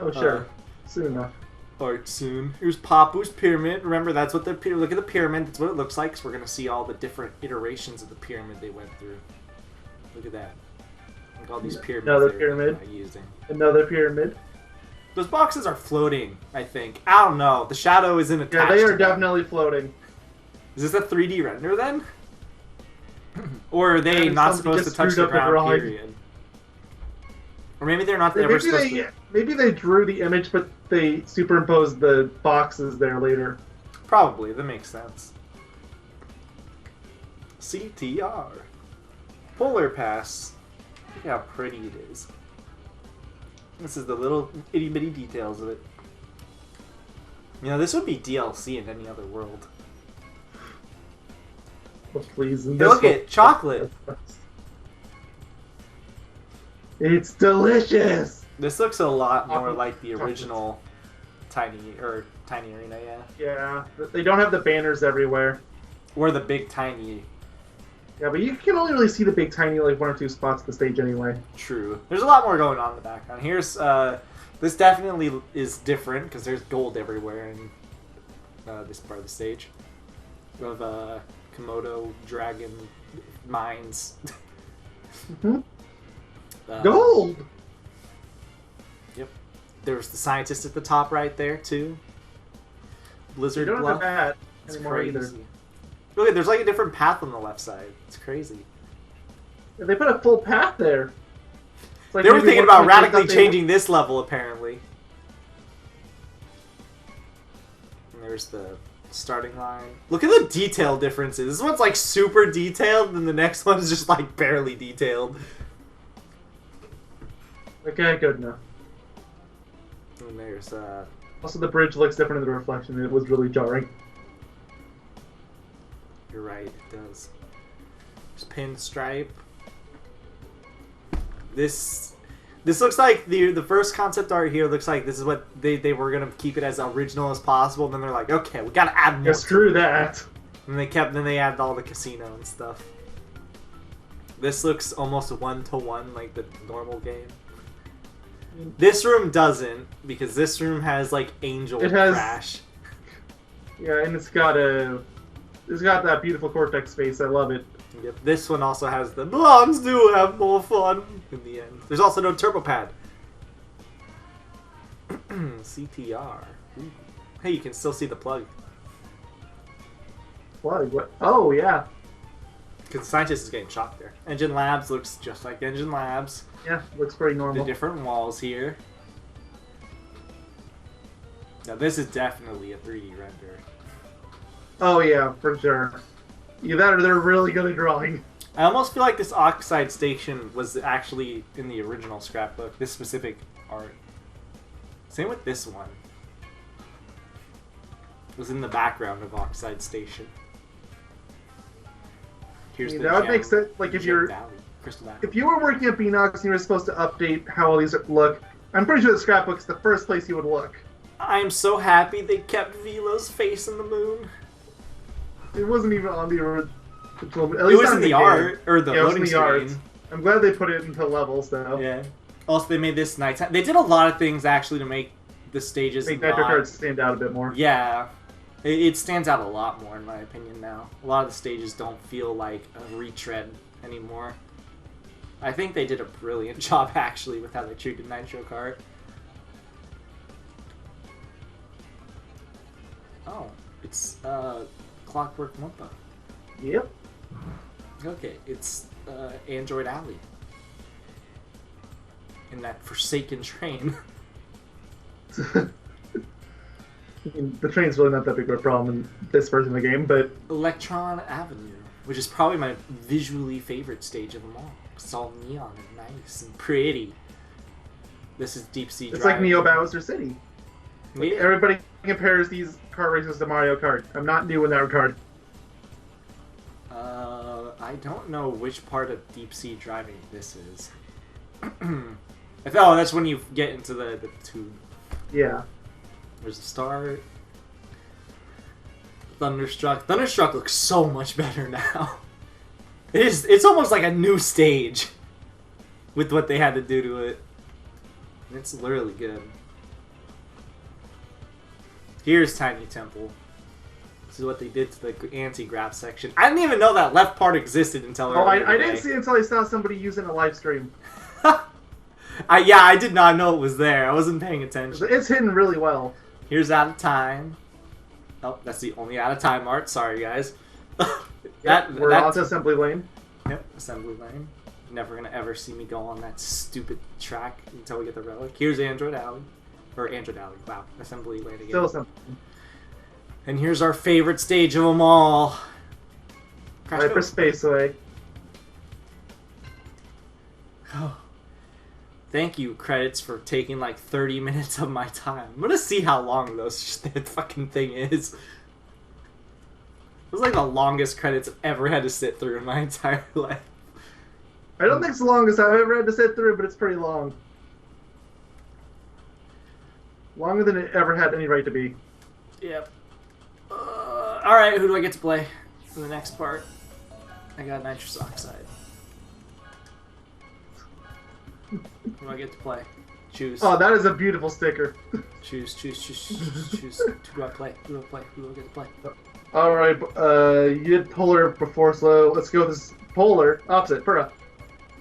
Oh, sure. Soon enough.
art soon. Here's Papu's Pyramid. Remember, that's what the look at the pyramid. That's what it looks like. Because we're gonna see all the different iterations of the pyramid they went through. Look at that. Look at all these pyramids.
Another
they're
pyramid.
using.
Another pyramid.
Those boxes are floating. I think. I don't know. The shadow isn't attached.
Yeah, they
to
are
them.
definitely floating.
Is this a 3D render then? Or are they
Yeah,
not
somebody
supposed to
just
touch
screwed
the
up the
ground?
drawing.
Period. Or maybe they're not ever supposed to.
Maybe they drew the image, but they superimposed the boxes there later.
Probably, that makes sense. CTR. Polar Pass. Look how pretty it is. This is the little itty bitty details of it. You know, this would be DLC in any other world.
Oh, please.
Hey, look at chocolate.
It's delicious.
This looks a lot more like the original Tiny Arena, yeah.
Yeah, they don't have the banners everywhere.
Or the big Tiny.
Yeah, but you can only really see the big tiny like one or two spots of the stage anyway.
True. There's a lot more going on in the background. Here's this definitely is different because there's gold everywhere in this part of the stage. Of Komodo dragon mines.
Mm-hmm. Gold.
Yep. There's the scientist at the top right there too. Blizzard
You don't
Bluff.
have that
It's
anymore
crazy.
either.
Look, there's like a different path on the left side. It's crazy.
Yeah, they put a full path there. It's like
They were
maybe
thinking
one
about
point they
radically
thought they-
changing this level, apparently. And there's the starting line. Look at the detail differences. This one's like super detailed, and the next one is just like barely detailed.
Okay, good enough.
And there's
Also, the bridge looks different in the reflection. It was really jarring.
you're right, it does. There's pinstripe. This looks like the first concept art here looks like this is what they were gonna keep it as original as possible. And then they're like, okay, we gotta add more.
Yeah, screw that.
And then they added all the casino and stuff. This looks almost 1-to-1 like the normal game. This room doesn't, because this room has like angel
It has-
crash.
Yeah, and it's got that beautiful Cortex face. I love it.
Yep. This one also has the blondes do have more fun in the end. There's also no turbo pad. CTR. Ooh. Hey, you can still see the plug.
What? Oh, yeah.
Because the scientist is getting shot there. Engine Labs looks just like Engine Labs.
Yeah, looks pretty
The
normal.
different walls here. Now this is definitely a 3D render.
Oh, yeah, for sure. Either that or they're really good at drawing.
I almost feel like this Oxide Station was actually in the original scrapbook. This specific art. Same with this one. It was in the background of Oxide Station. Here's
Yeah,
the
that would
gem-
make sense. Like, if
Gem
you're
Valley, Crystal Valley.
if you were working at Beanox and you were supposed to update how all these look, I'm pretty sure the scrapbook's the first place you would look.
I'm so happy they kept Velo's face in the moon.
It wasn't even on the original. At
It
least
was
not
in the
game.
art, or the
Yeah, it was in
loading
the art.
screen.
I'm glad they put it into levels though.
Yeah. Also, they made this nighttime. They did a lot of things actually to make the stages
Make
not...
Nitro cards stand out a bit more.
Yeah. It stands out a lot more in my opinion now. A lot of the stages don't feel like a retread anymore. I think they did a brilliant job actually with how they treated Nitro Kart. Oh, it's Clockwork Mumpa.
Yep.
Okay, it's Android Alley. In that forsaken train.
I mean, the train's really not that big of a problem in this version of the game, but
Electron Avenue, which is probably my visually favorite stage of them all. It's all neon and nice and pretty. This is Deep Sea
it's
Drive.
like Neo Bowser City. Like,
Yeah.
everybody compares these kart races to Mario Kart. I'm not new in that regard.
I don't know which part of Deep Sea Driving this is. Oh, that's when you get into the tube.
Yeah.
There's a start. Thunderstruck. Thunderstruck looks so much better now. It's almost like a new stage with what they had to do to it. It's literally good. Here's Tiny Temple. This is what they did to the anti-grav section. I didn't even know that left part existed until earlier
I
today.
didn't see it until I saw somebody using a live stream.
Yeah, I did not know it was there. I wasn't paying attention.
It's hidden really well.
Here's Out of Time. Oh, that's the only Out of Time art. Sorry, guys.
We're on to assembly lane.
Yep, assembly lane. Never gonna ever see me go on that stupid track until we get the relic. Here's Android Alley. Or Android Alley. Wow. Assembly lane again.
Still assembly.
And here's our favorite stage of them all. Crash
Hyper
Coaster.
Spaceway.
Oh. Thank you, credits, for taking like 30 minutes of my time. I'm gonna see how long that fucking thing is. It was like the longest credits I've ever had to sit through in my entire life.
I don't think it's the longest I've ever had to sit through, but it's pretty long. Longer than it ever had any right to be.
Yep. Alright, who do I get to play for the next part? I got nitrous oxide. Who do I get to play? Choose.
Oh, that is a beautiful sticker.
Choose. Who do I play? Who do I play? Who do I get to play?
Alright, you did Polar before slow. Let's go with this Polar. Opposite, Pura.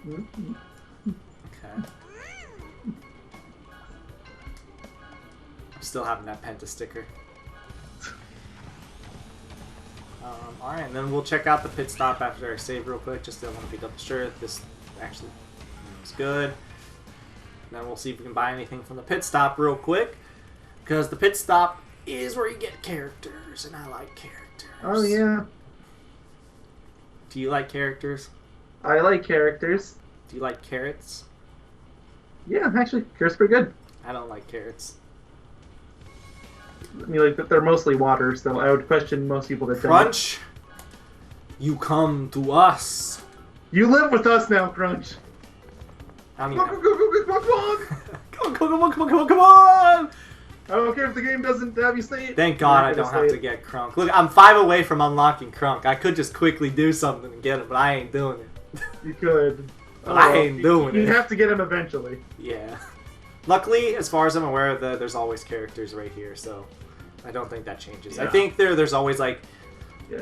Okay. I'm still having that Penta sticker. Alright, and then we'll check out the pit stop after I save real quick, just to want to be double sure that this actually is good. And then we'll see if we can buy anything from the pit stop real quick, because the pit stop is where you get characters, and I like characters.
Oh, yeah.
Do you like characters?
I like characters.
Do you like carrots?
Yeah, actually, carrots pretty good.
I don't like carrots.
I mean, like, they're mostly water, so I would question most people that don't.
Crunch, you come to us.
You live with us now, Crunch.
I don't
Come
even
on, come on, come on!
come on!
I don't care if the game doesn't have you say it.
Thank God I don't have to get Crunk. Look, I'm 5 away from unlocking Crunk. I could just quickly do something and get it, but I ain't doing it.
You could.
But I ain't doing
You
it.
have to get him eventually.
Yeah. Luckily, as far as I'm aware, there's always characters right here, so I don't think that changes. I
Yeah.
think there's always like
Yeah,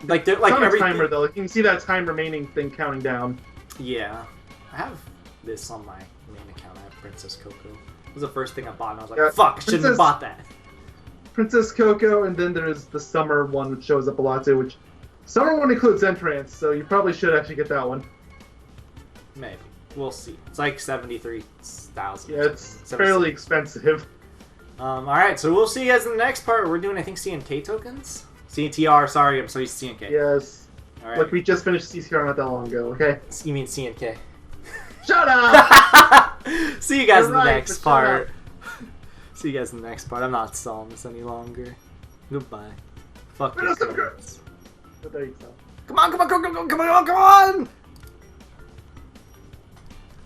like
it's on a
everything.
timer though. Like, you can see that time remaining thing counting down.
Yeah, I have this on my main account. I have Princess Coco. It was the first thing I bought, and I was like,
Yeah,
"Fuck, I shouldn't have
Princess-
bought that."
Princess Coco, and then there's the summer one, which shows up a lot too. Which summer one includes entrance, so you probably should actually get that one.
Maybe we'll see. It's like 73,000.
Yeah, it's fairly expensive.
All right, so we'll see you guys in the next part. We're doing, I think, CNK tokens. CNTR. Sorry, I'm so used to CNK.
Yes.
All right.
Like, we just finished CCR not that long ago. Okay.
You mean CNK?
Shut up.
See you guys
You're
in the
right,
next
but shut
part. See you guys in the next part. I'm not stalling this any longer. Goodbye. Fuck
But
you.
that's so
cards.
But there you go.
Come on, come on, come on, come on, come on!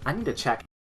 I need to check.